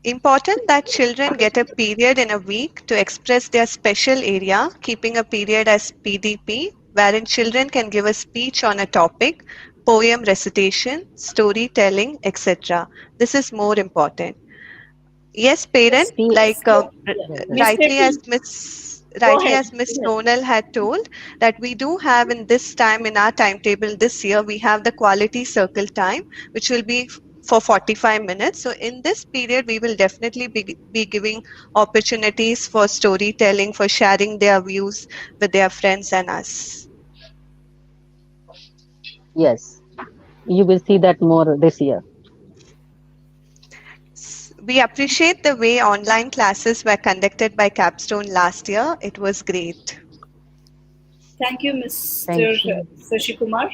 Speaker 2: Important that children get a period in a week to express their special area, keeping a period as PDP, wherein children can give a speech on a topic, poem recitation, storytelling, etc. This is more important. Yes, parent,
Speaker 5: See,
Speaker 2: like
Speaker 1: Yeah.
Speaker 5: right, right.
Speaker 1: Miss
Speaker 2: rightly as
Speaker 1: Stephanie,
Speaker 2: Miss
Speaker 1: go
Speaker 2: rightly
Speaker 1: ahead.
Speaker 2: as Miss Sonal had told, that we do have in this time in our timetable this year, we have the quality circle time, which will be for 45 minutes. So in this period, we will definitely be giving opportunities for storytelling, for sharing their views with their friends and us.
Speaker 5: Yes, you will see that more this year.
Speaker 2: We appreciate the way online classes were conducted by Capstone last year. It was great.
Speaker 1: Thank you,
Speaker 5: Thank
Speaker 1: Mr.
Speaker 5: you.
Speaker 1: Sashi Kumar.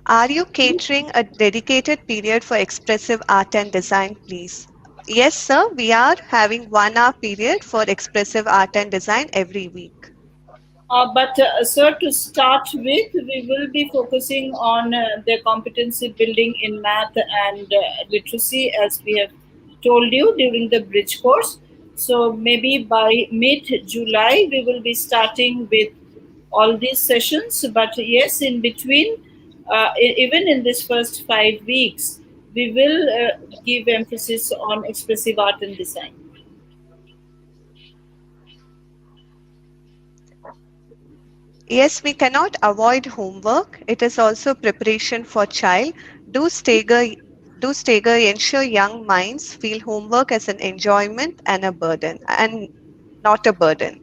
Speaker 2: Are you catering a dedicated period for expressive art and design, please? Yes, sir. We are having 1 hour period for expressive art and design every week.
Speaker 1: But sir, to start with, we will be focusing on their competency building in math and literacy, as we have told you during the bridge course. So maybe by mid-July, we will be starting with all these sessions. But yes, in between, even in this first 5 weeks, we will give emphasis on expressive art and design.
Speaker 2: Yes, we cannot avoid homework. It is also preparation for child. Do stagger do stagger ensure young minds feel homework as an enjoyment and a burden and not a burden.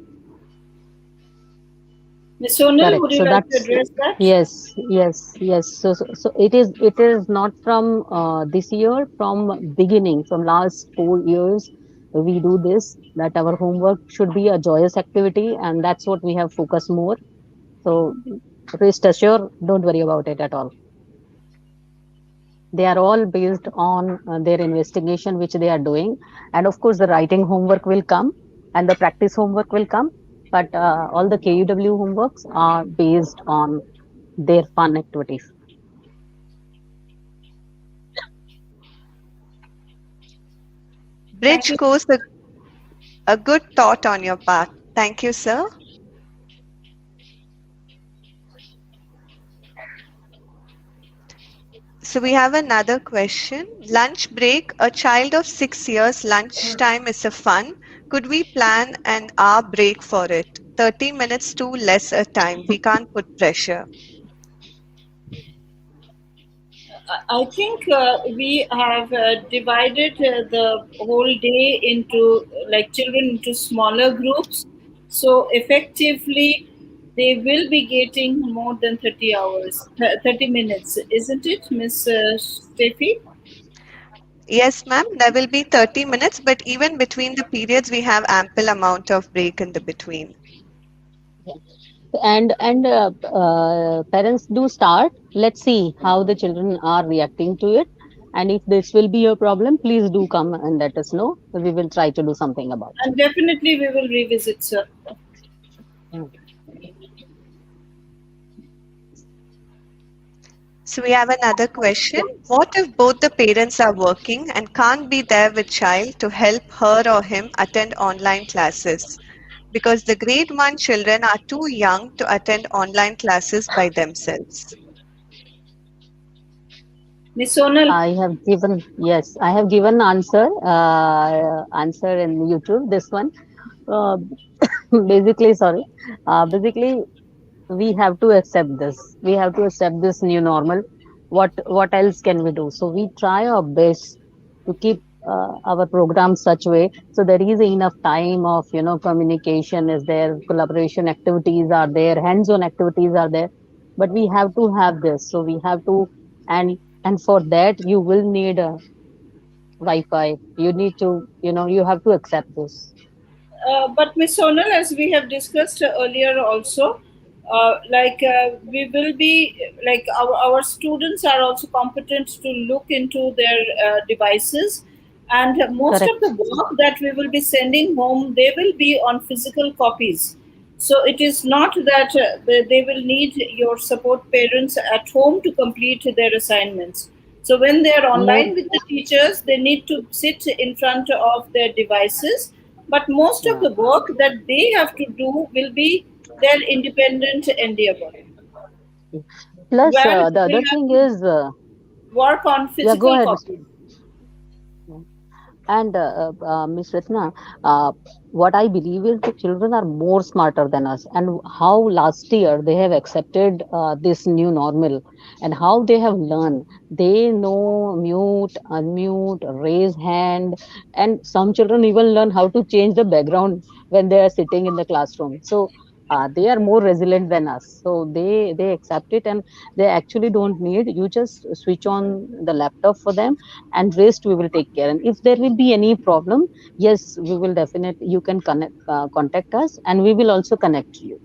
Speaker 1: Ms. Sonal,
Speaker 5: Correct.
Speaker 1: would you
Speaker 5: So
Speaker 1: like to
Speaker 5: that's,
Speaker 1: address that?
Speaker 5: yes, yes, yes. So it is not from this year, from beginning, from last 4 years, we do this, that our homework should be a joyous activity, and that's what we have focused more. So rest assured, don't worry about it at all. They are all based on their investigation which they are doing, and of course the writing homework will come and the practice homework will come, but all the KUW homeworks are based on their fun activities.
Speaker 1: Thank
Speaker 2: Bridge
Speaker 1: you.
Speaker 2: course, a good thought on your part. Thank you, sir. So we have another question. Lunch break. A child of 6 years, lunchtime is a fun. Could we plan an hour break for it? 30 minutes too less a time. We can't put pressure.
Speaker 1: I think we have divided the whole day into like children into smaller groups. So effectively, they will be getting more than 30 hours, 30 minutes, isn't it, Miss Steffi?
Speaker 2: Yes, ma'am. There will be 30 minutes, but even between the periods, we have ample amount of break in the between.
Speaker 5: And parents do start. Let's see how the children are reacting to it, and if this will be a problem, please do come and let us know. We will try to do something about
Speaker 1: And definitely we will revisit, sir.
Speaker 5: it.
Speaker 2: So So we have another question. What if both the parents are working and can't be there with child to help her or him attend online classes? Because the grade 1 children are too young to attend online classes by themselves.
Speaker 1: Miss Sonal,
Speaker 5: I have given, yes, I have given answer in YouTube. This one, uh, basically, sorry, basically we have to accept this. We have to accept this new normal. What else can we do? So we try our best to keep our program such way so there is enough time of communication is there, collaboration activities are there, hands-on activities are there. But we have to have this. So we have to, and for that you will need a Wi-Fi. You need to, you have to accept this.
Speaker 1: but Miss Sonal, as we have discussed earlier also, we will be like our students are also competent to look into their devices, and most of the
Speaker 5: Correct.
Speaker 1: work that we will be sending home, they will be on physical copies. So it is not that they will need your support parents at home to complete their assignments. So when they are
Speaker 5: More.
Speaker 1: online with the teachers, they need to sit in front of their devices. But most of
Speaker 5: Yeah.
Speaker 1: the work that they have to do will be their independent endeavor,
Speaker 5: Plus,
Speaker 1: where
Speaker 5: the
Speaker 1: they
Speaker 5: other
Speaker 1: have
Speaker 5: thing
Speaker 1: to
Speaker 5: is,
Speaker 1: work on
Speaker 5: yeah, go
Speaker 1: physical
Speaker 5: ahead.
Speaker 1: copies.
Speaker 5: And Miss Ratna, uh, what I believe is the children are more smarter than us, and how last year they have accepted this new normal, and how they have learned. They know mute, unmute, raise hand, and some children even learn how to change the background when they are sitting in the classroom. So they are more resilient than us. So they accept it, and they actually don't need you just switch on the laptop for them, and rest we will take care. And if there will be any problem, yes, we will definitely, you can contact us, and we will also connect you.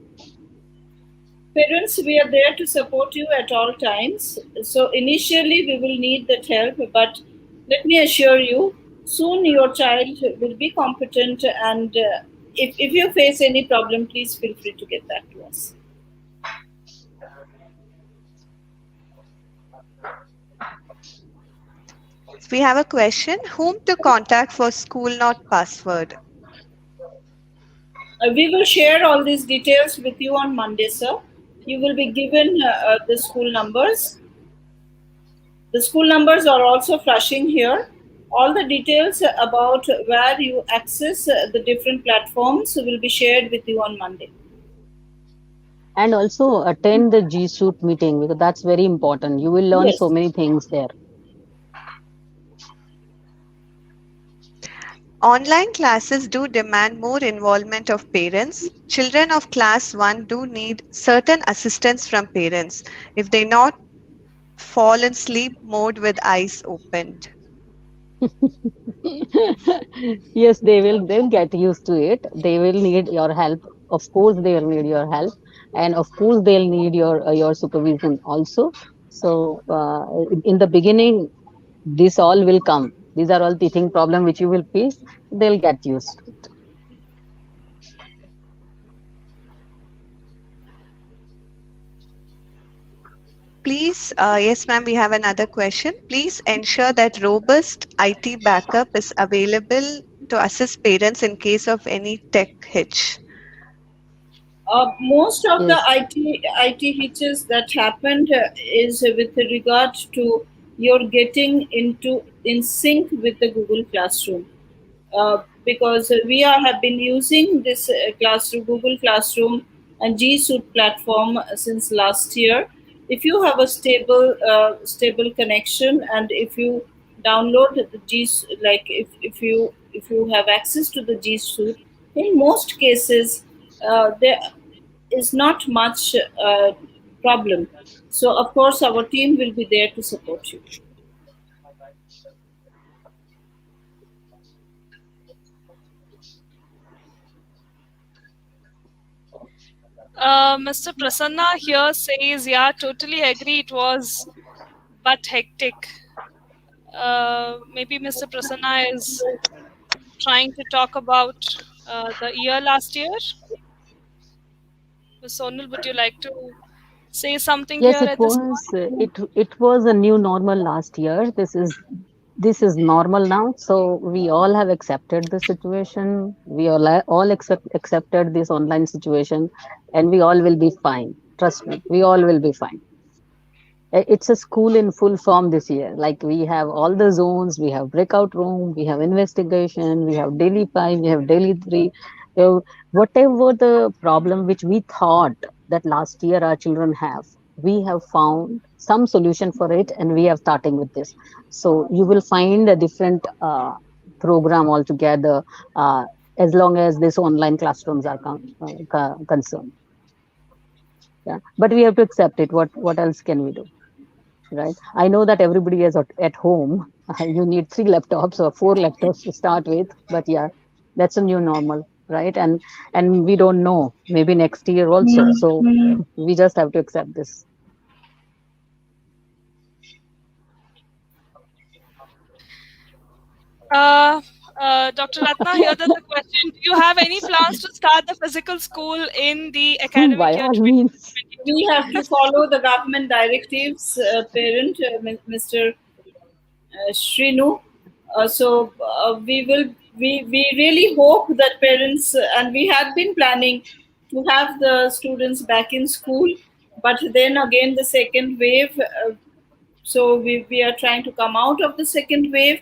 Speaker 1: Parents, we are there to support you at all times. So initially, we will need that help, but let me assure you, soon your child will be competent. And if you face any problem, please feel free to get back to us.
Speaker 2: We have a question. Whom to contact for school not password?
Speaker 1: We will share all these details with you on Monday, sir. You will be given the school numbers. The school numbers are also flashing here. All the details about where you access the different platforms will be shared with you on Monday.
Speaker 5: And also attend the G Suite meeting, because that's very important. You will learn so
Speaker 1: Yes.
Speaker 5: many things there.
Speaker 2: Online classes do demand more involvement of parents. Children of class 1 do need certain assistance from parents if they not fall in sleep mode with eyes opened.
Speaker 5: Yes, they'll get used to it. They will need your help. Of course they will need your help, and of course they'll need your supervision also. So in the beginning, this all will come. These are all teething problem which you will face. They'll get used to it.
Speaker 2: Please, yes, ma'am, we have another question. Please ensure that robust IT backup is available to assist parents in case of any tech hitch.
Speaker 1: Most of the
Speaker 5: Yes.
Speaker 1: IT hitches that happened is with regard to your getting into in sync with the Google Classroom. Because we have been using this classroom, Google Classroom and G Suite platform since last year. If you have a stable connection, and if you download the like if you have access to the G Suite, in most cases there is not much problem. So of course our team will be there to support you.
Speaker 3: Mr. Prasanna here says, yeah, totally agree. It was but hectic. Maybe Mr. Prasanna is trying to talk about the year last year. Ms. Sonal, would you like to? say something
Speaker 5: Yes,
Speaker 3: here
Speaker 5: it
Speaker 3: at this
Speaker 5: was.
Speaker 3: point?
Speaker 5: It was a new normal last year. This is normal now. So we all have accepted the situation. We all accepted this online situation, and we all will be fine. Trust me, we all will be fine. It's a school in full form this year. Like we have all the zones, we have breakout room, we have investigation, we have daily 5, we have daily 3. Whatever the problem which we thought that last year our children have, we have found some solution for it, and we are starting with this. So you will find a different program altogether, as long as this online classrooms are concerned. Yeah, but we have to accept it. What else can we do? Right, I know that everybody is at home. You need 3 laptops or 4 laptops to start with, but yeah, that's a new normal, right? And we don't know, maybe next year also. So we just have to accept this.
Speaker 3: Uh, Dr. Ratna, here there's a question. Do you have any plans to start the physical school in the academic
Speaker 5: By
Speaker 3: year
Speaker 5: all means.
Speaker 1: We
Speaker 3: 2022?
Speaker 1: have to follow the government directives, parent, Mr. Shrinu. We really hope that parents, and we had been planning to have the students back in school, but then again the second wave. We are trying to come out of the second wave.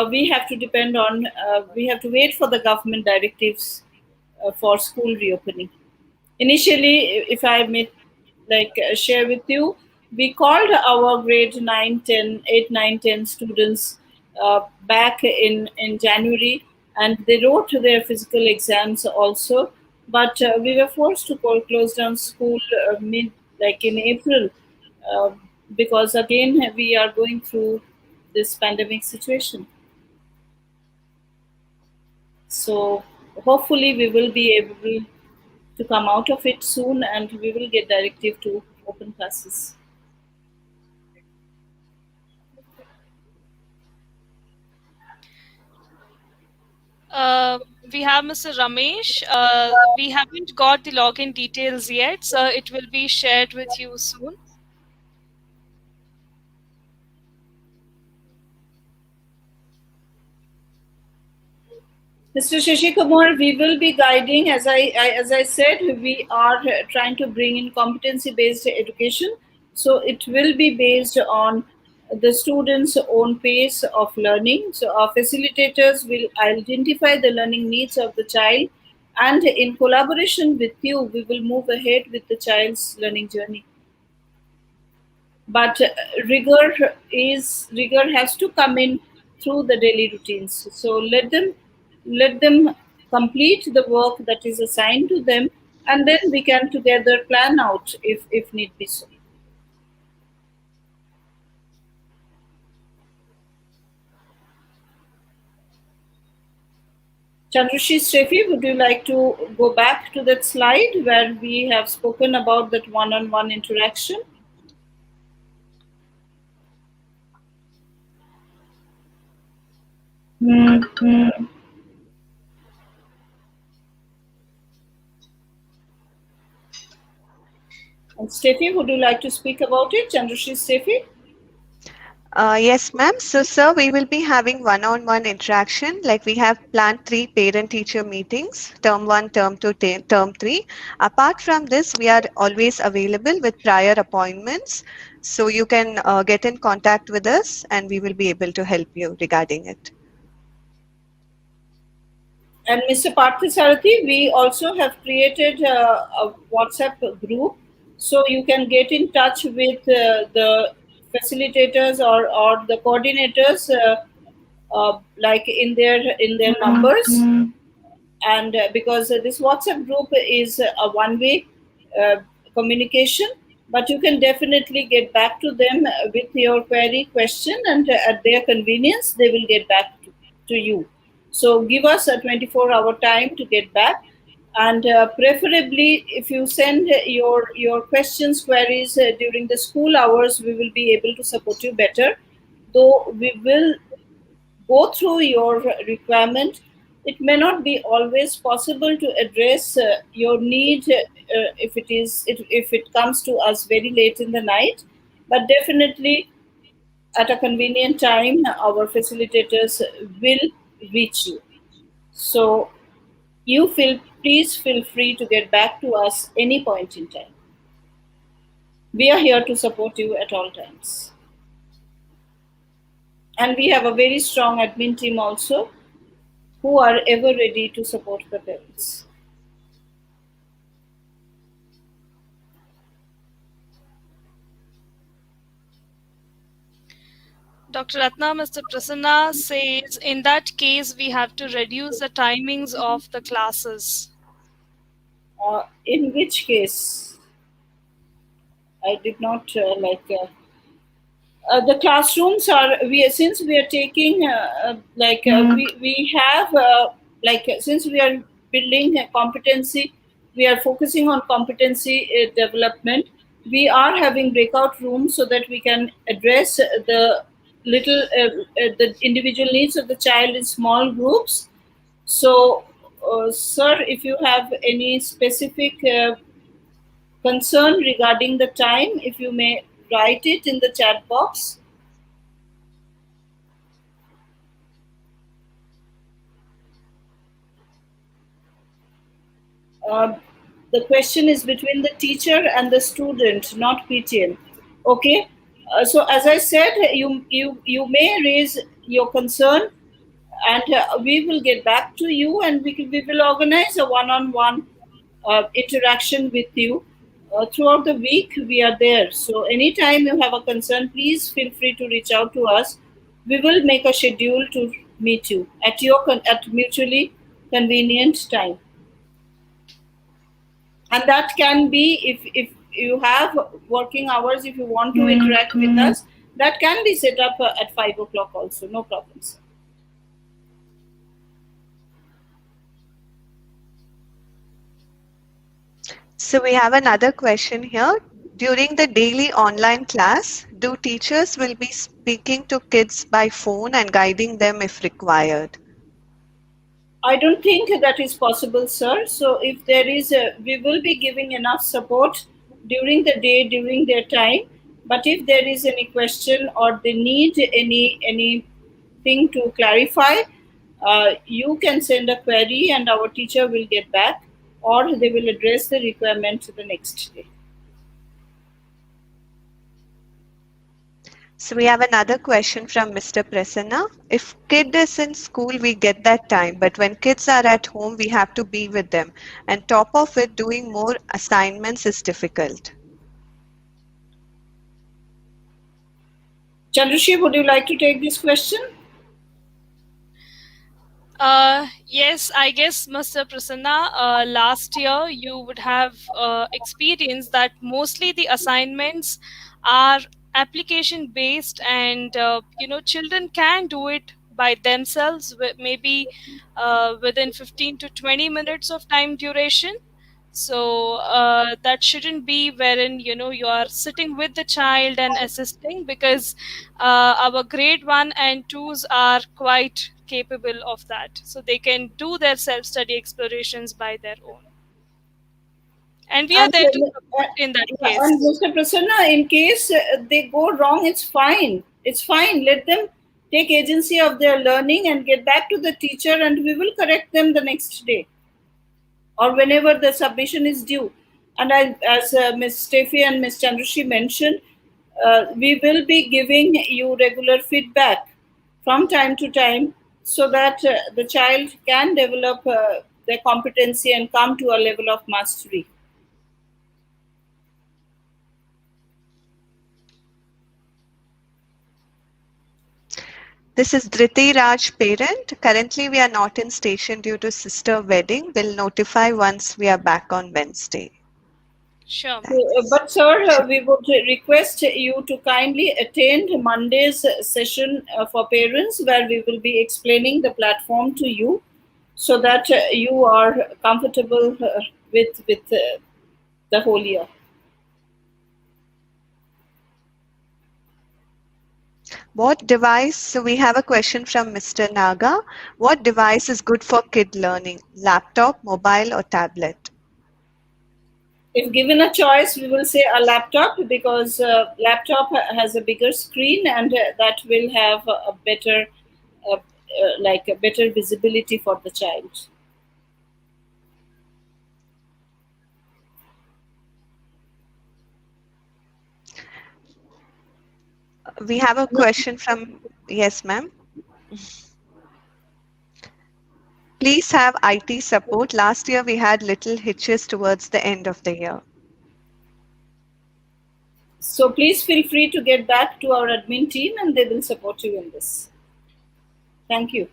Speaker 1: We have to depend on, we have to wait for the government directives for school reopening. Initially, if I may share with you, we called our grade 9, 10, 8, 9, 10 students back in January, and they wrote their physical exams also. But we were forced to close down school in April, uh, because again we are going through this pandemic situation. So hopefully we will be able to come out of it soon, and we will get directive to open classes.
Speaker 3: Uh, we have Mr. Ramesh. We haven't got the login details yet, so it will be shared with you soon.
Speaker 1: Mr. Shashi Kumar, we will be guiding, as I said, we are trying to bring in competency-based education. So it will be based on the students' own pace of learning. So our facilitators will identify the learning needs of the child, and in collaboration with you, we will move ahead with the child's learning journey. But rigor has to come in through the daily routines. So let them complete the work that is assigned to them, and then we can together plan out if need be so. Chandrashi Strefi, would you like to go back to that slide where we have spoken about that one-on-one interaction? And Steffi, would you like to speak about it? Chandrashi Steffi?
Speaker 2: Yes, ma'am. So, sir, we will be having one-on-one interaction. Like we have planned 3 parent-teacher meetings, term 1, term 2, term 3. Apart from this, we are always available with prior appointments. So you can get in contact with us and we will be able to help you regarding it.
Speaker 1: And Mr. Parthisarathi, we also have created a WhatsApp group, so you can get in touch with the facilitators or the coordinators, like in their numbers. And because this WhatsApp group is a one-way uh, communication, but you can definitely get back to them with your query question, and at their convenience they will get back to you. So give us a 24-hour time to get back, and preferably if you send your questions, queries during the school hours, we will be able to support you better, though we will go through your requirement It may not be always possible to address your need if it comes to us very late in the night, but definitely at a convenient time, our facilitators will reach you. So please feel free to get back to us any point in time. We are here to support you at all times. And we have a very strong admin team also who are ever ready to support the parents.
Speaker 3: Dr. Ratna, Mr. Prasanna says in that case we have to reduce the timings of the classes.
Speaker 1: In which case, I did not the classrooms are since we are taking we have since we are building a competency, we are focusing on competency development. We are having breakout rooms so that we can address the individual needs of the child in small groups. So sir, if you have any specific concern regarding the time, if you may write it in the chat box. Uh, the question is between the teacher and the student, not PTM. Okay. So as I said, you may raise your concern, and we will get back to you, and we will organize a one-on-one interaction with you throughout the week. We are there. So anytime you have a concern, please feel free to reach out to us. We will make a schedule to meet you at at mutually convenient time. And that can be, if you have working hours, if you want to interact with us, that can be set up at 5 o'clock also, no problems.
Speaker 2: So we have another question here. During the daily online class, do teachers will be speaking to kids by phone and guiding them if required?
Speaker 1: I don't think that is possible, sir. So if there is we will be giving enough support during the day, during their time. But if there is any question or they need anything to clarify, you can send a query and our teacher will get back, or they will address the requirement the next day.
Speaker 2: So we have another question from Mr. Prasanna. If kid is in school, we get that time, but when kids are at home, we have to be with them. And top of it, doing more assignments is difficult.
Speaker 1: Chandrashi, would you like to take this question?
Speaker 3: Yes, I guess, Mr. Prasanna, last year you would have experienced that mostly the assignments are application based, and children can do it by themselves, maybe within 15 to 20 minutes of time duration. So that shouldn't be wherein you are sitting with the child and assisting, because our grade 1 and 2s are quite capable of that, so they can do their self-study explorations by their own, and we are
Speaker 1: And
Speaker 3: there to support in that
Speaker 1: yeah, and
Speaker 3: case.
Speaker 1: Mr. Prasanna, in case they go wrong, it's fine. It's fine. Let them take agency of their learning and get back to the teacher, and we will correct them the next day or whenever the submission is due. And as Ms. Steffi and Ms. Chandrashi mentioned, we will be giving you regular feedback from time to time so that the child can develop their competency and come to a level of mastery.
Speaker 2: This is Dhriti Raj, parent. Currently, we are not in station due to sister wedding. We'll notify once we are back on Wednesday.
Speaker 3: Sure.
Speaker 1: But sir, we would request you to kindly attend Monday's session for parents, where we will be explaining the platform to you, so that you are comfortable with the whole year.
Speaker 2: What device? So we have a question from Mr. Naga. What device is good for kid learning? Laptop, mobile, or tablet?
Speaker 1: If given a choice, we will say a laptop because laptop has a bigger screen and that will have a better, like a better visibility for the child.
Speaker 2: We have a question from, yes, ma'am. Please have IT support. Last year we had little hitches towards the end of the year.
Speaker 1: So please feel free to get back to our admin team and they will support you in this. Thank you.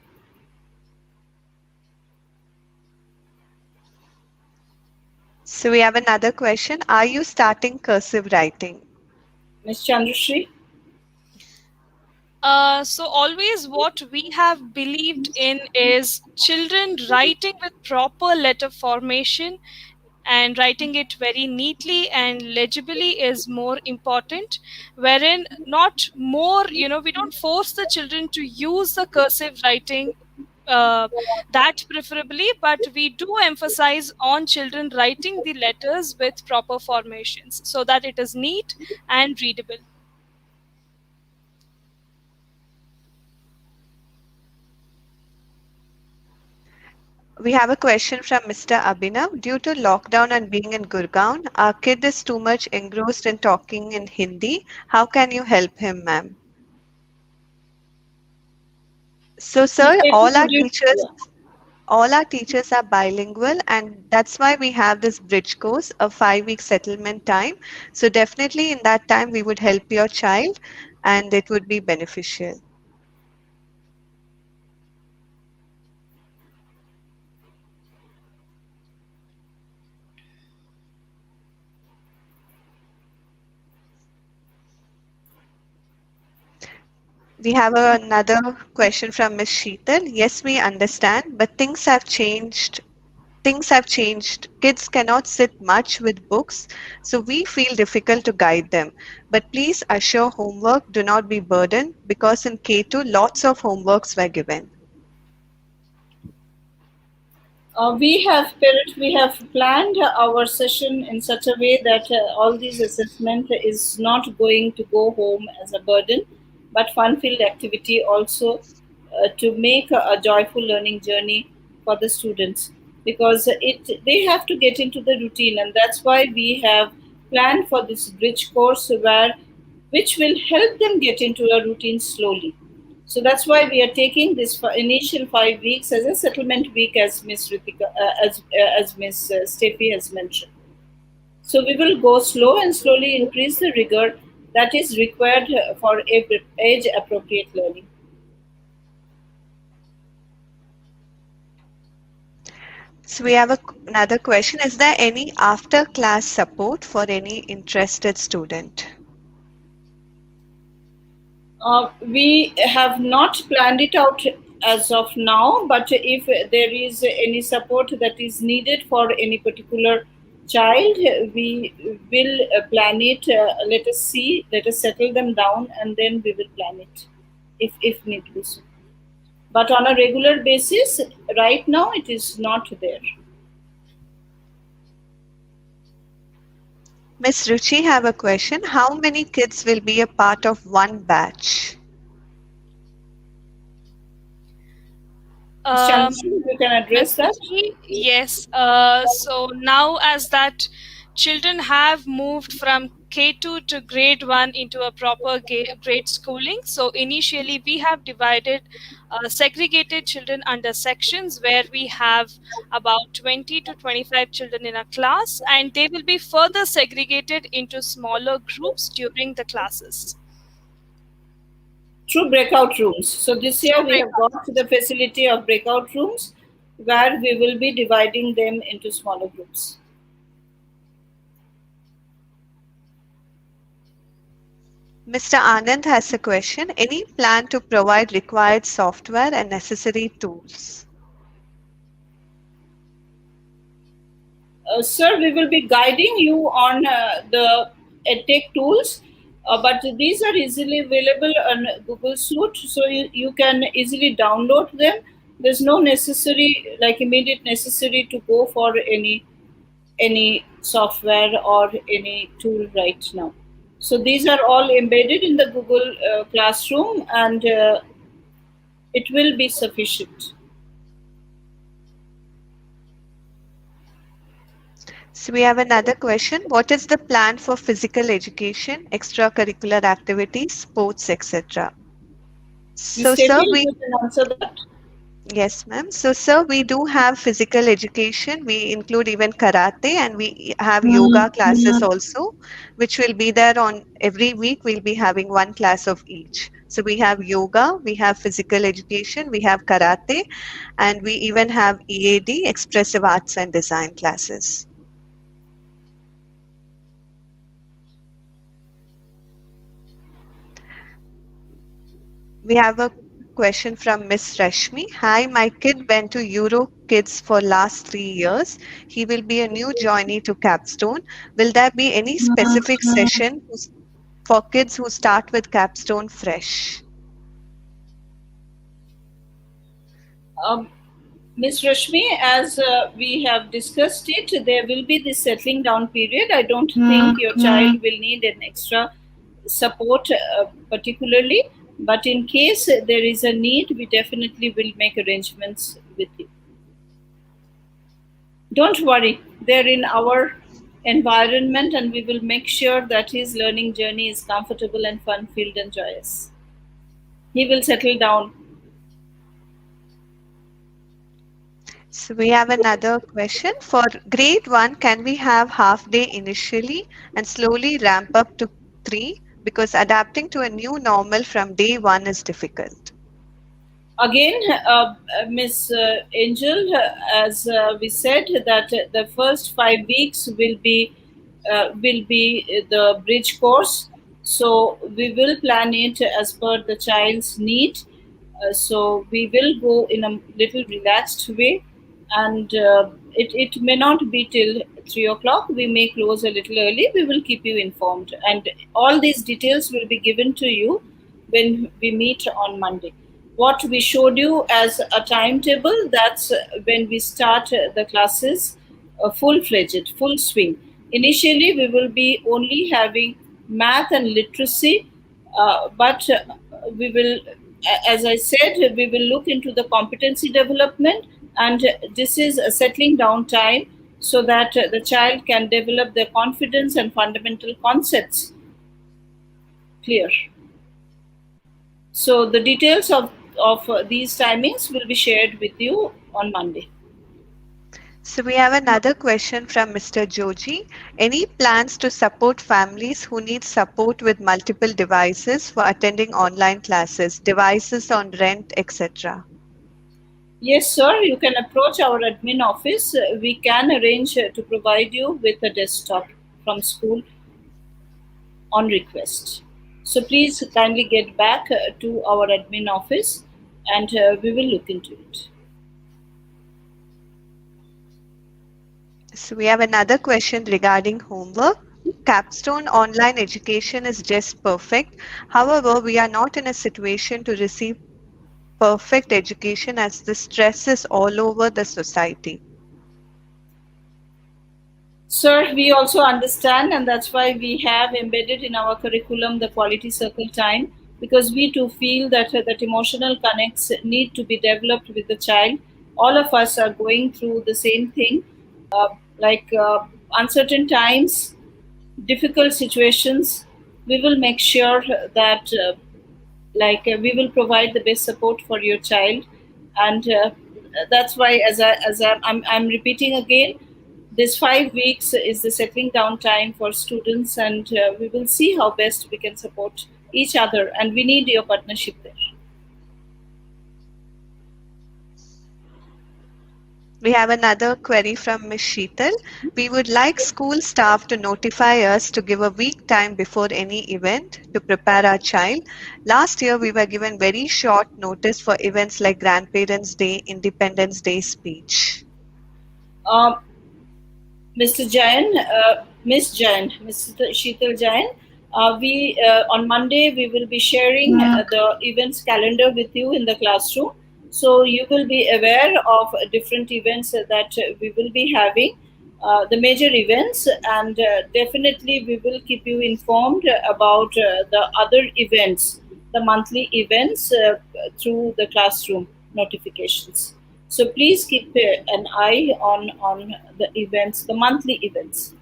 Speaker 2: So we have another question. Are you starting cursive writing?
Speaker 1: Ms. Chandrashri?
Speaker 3: So always what we have believed in is children writing with proper letter formation and writing it very neatly and legibly is more important, wherein not more, we don't force the children to use the cursive writing, that preferably, but we do emphasize on children writing the letters with proper formations so that it is neat and readable.
Speaker 2: We have a question from Mr. Abhinav. Due to lockdown and being in Gurgaon, our kid is too much engrossed in talking in Hindi. How can you help him, ma'am? So, sir,
Speaker 1: Could you,
Speaker 2: all our teachers are bilingual, and that's why we have this bridge course, a 5-week settlement time. So definitely in that time, we would help your child and it would be beneficial. We have another question from Ms. Sheetal. Yes, we understand, but things have changed. Things have changed. Kids cannot sit much with books, so we feel difficult to guide them. But please assure homework do not be burdened because in K2 lots of homeworks were given.
Speaker 1: we have planned our session in such a way that all these assessment is not going to go home as a burden, but fun-filled activity also to make a joyful learning journey for the students because they have to get into the routine, and that's why we have planned for this bridge course where which will help them get into a routine slowly. So that's why we are taking this initial 5 weeks as a settlement week, as Miss Ritika, as Miss Steffi has mentioned. So we will go slow and slowly increase the rigor that is required for age appropriate learning.
Speaker 2: So we have another question. Is there any after class support for any interested student?
Speaker 1: We have not planned it out as of now, but if there is any support that is needed for any particular child, we will plan it. Let us see, let us settle them down, and then we will plan it if need be so. But on a regular basis, right now, it is not there.
Speaker 2: Miss Ruchi have a question. How many kids will be a part of one batch?
Speaker 1: Ms. Chandrasekhar, you can address
Speaker 3: Ms.
Speaker 1: that.
Speaker 3: Ruchi, yes. So now, as that children have moved from K2 to grade 1 into a proper grade schooling, so initially we have divided segregated children under sections where we have about 20 to 25 children in a class, and they will be further segregated into smaller groups during the classes.
Speaker 1: Through breakout rooms. So this year
Speaker 3: Through
Speaker 1: we have got the facility of breakout rooms where we will be dividing them into smaller groups.
Speaker 2: Mr. Anand has a question. Any plan to provide required software and necessary tools?
Speaker 1: Sir, we will be guiding you on the EdTech tools. But these are easily available on Google Suite, so you can easily download them. There's no necessary, like immediate necessary to go for any software or any tool right now. So these are all embedded in the Google Classroom, and it will be sufficient.
Speaker 2: So we have another question. What is the plan for physical education, extracurricular activities, sports, etc.?
Speaker 1: Ms.
Speaker 2: So, sir,
Speaker 1: Steffi,
Speaker 2: we
Speaker 1: you can answer that.
Speaker 2: yes, ma'am. So, sir, we do have physical education. We include even karate, and we have yoga classes also, which will be there on every week. We'll be having one class of each. So, we have yoga, we have physical education, we have karate, and we even have EAD, expressive arts and design classes. We have a question from Miss Rashmi. Hi, my kid went to Euro Kids for last 3 years. He will be a new joinee to Capstone. Will there be any specific session for kids who start with Capstone fresh?
Speaker 1: Um, Ms. Rashmi, as we have discussed it, there will be this settling down period. I don't think your child will need an extra support particularly, but in case there is a need, we definitely will make arrangements with you. Don't worry, they're in our environment, and we will make sure that his learning journey is comfortable and fun filled and joyous. He will settle down.
Speaker 2: So we have another question. For grade 1, can we have half day initially and slowly ramp up to 3? Because adapting to a new normal from day 1 is difficult.
Speaker 1: Again, Miss Angel, as we said, that the first 5 weeks will be the bridge course. So we will plan it as per the child's need. So we will go in a little relaxed way, and it may not be till 3 o'clock. We may close a little early. We will keep you informed, and all these details will be given to you when we meet on Monday. What we showed you as a timetable, that's when we start the classes full fledged, full swing. Initially, we will be only having math and literacy, but we will, as I said, we will look into the competency development, and this is a settling down time so that the child can develop their confidence and fundamental concepts clear. So the details of these timings will be shared with you on Monday.
Speaker 2: So we have another question from Mr. Joji. Any plans to support families who need support with multiple devices for attending online classes, devices on rent, etc.?
Speaker 1: Yes, sir, you can approach our admin office. We can arrange to provide you with a desktop from school on request. So please kindly get back to our admin office, and we will look into it.
Speaker 2: So we have another question regarding homework. Capstone online education is just perfect. However, we are not in a situation to receive perfect education as the stress is all over the society.
Speaker 1: Sir, we also understand, and that's why we have embedded in our curriculum the quality circle time, because we too feel that emotional connects need to be developed with the child. All of us are going through the same thing, like uncertain times, difficult situations. We will make sure that we will provide the best support for your child, and that's why, I'm repeating again, this 5 weeks is the settling down time for students, and we will see how best we can support each other, and we need your partnership there.
Speaker 2: We have another query from Ms. Sheetal. We would like school staff to notify us to give a week time before any event to prepare our child. Last year, we were given very short notice for events like Grandparents' Day, Independence Day speech.
Speaker 1: Mr. Jain, Miss Jain, Mr. Sheetal Jain, On Monday we will be sharing the events calendar with you in the classroom, so you will be aware of different events that we will be having, the major events, and definitely we will keep you informed about the other events, the monthly events, through the classroom notifications. So please keep an eye on the events, the monthly events.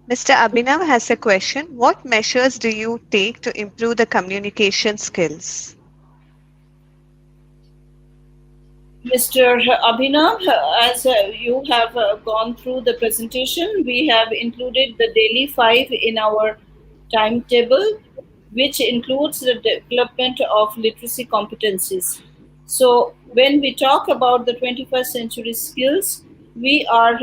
Speaker 2: Mr. Abhinav has a question. What measures do you take to improve the communication skills?
Speaker 1: Mr. Abhinav, as you have gone through the presentation, we have included the daily 5 in our timetable, which includes the development of literacy competencies. So, when we talk about the 21st century skills, we are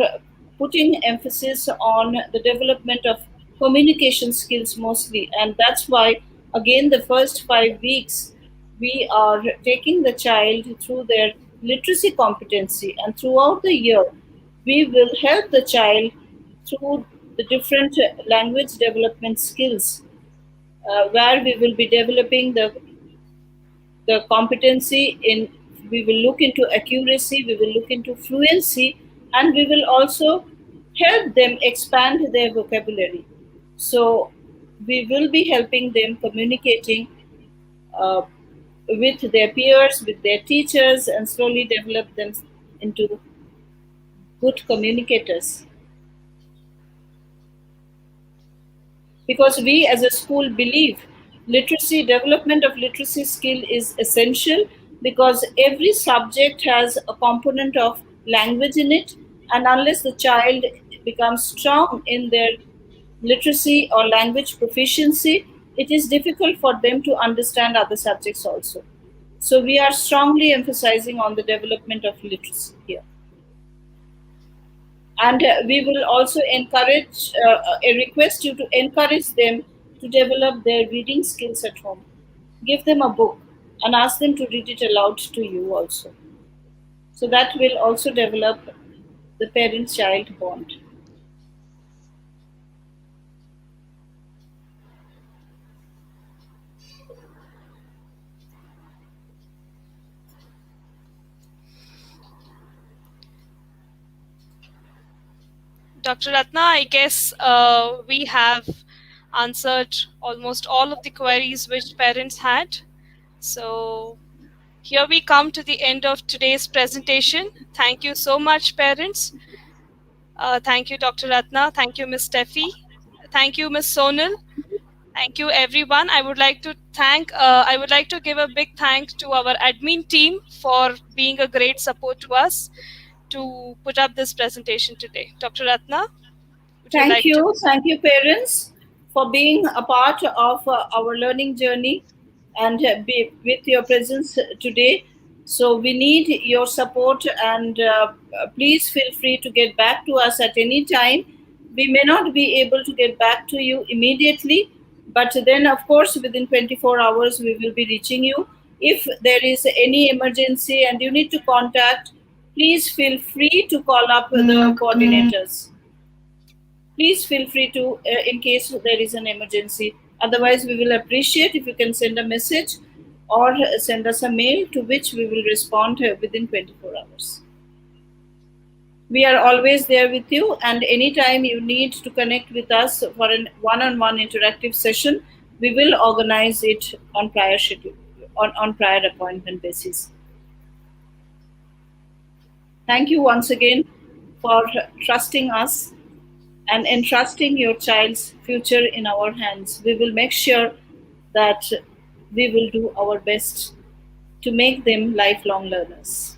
Speaker 1: putting emphasis on the development of communication skills mostly, and that's why, again, the first 5 weeks we are taking the child through their literacy competency, and throughout the year we will help the child through the different language development skills, where we will be developing the competency in, we will look into accuracy, we will look into fluency, and we will also help them expand their vocabulary. So we will be helping them communicating uh, with their peers, with their teachers, and slowly develop them into good communicators. Because we as a school believe literacy, development of literacy skill is essential, because every subject has a component of language in it, and unless the child becomes strong in their literacy or language proficiency, it is difficult for them to understand other subjects also. So we are strongly emphasizing on the development of literacy here. And we will also encourage, request you to encourage them to develop their reading skills at home. Give them a book and ask them to read it aloud to you also. So that will also develop the parent-child bond.
Speaker 3: Dr. Ratna, I guess we have answered almost all of the queries which parents had. So here we come to the end of today's presentation. Thank you so much, parents. Thank you, Dr. Ratna. Thank you, Ms. Steffi. Thank you, Ms. Sonal. Thank you, everyone. I would like to give a big thank to our admin team for being a great support to us to put up this presentation today. Dr. Ratna, would you like to?
Speaker 1: Thank you, parents, for being a part of our learning journey and with your presence today. So we need your support, and please feel free to get back to us at any time. We may not be able to get back to you immediately, but then, of course, within 24 hours, we will be reaching you. If there is any emergency and you need to contact, please feel free to call up the coordinators. Please feel free to, in case there is an emergency. Otherwise, we will appreciate if you can send a message or send us a mail, to which we will respond within 24 hours. We are always there with you, and anytime you need to connect with us for a one-on-one interactive session, we will organize it on prior schedule, on prior appointment basis. Thank you once again for trusting us and entrusting your child's future in our hands. We will make sure that we will do our best to make them lifelong learners.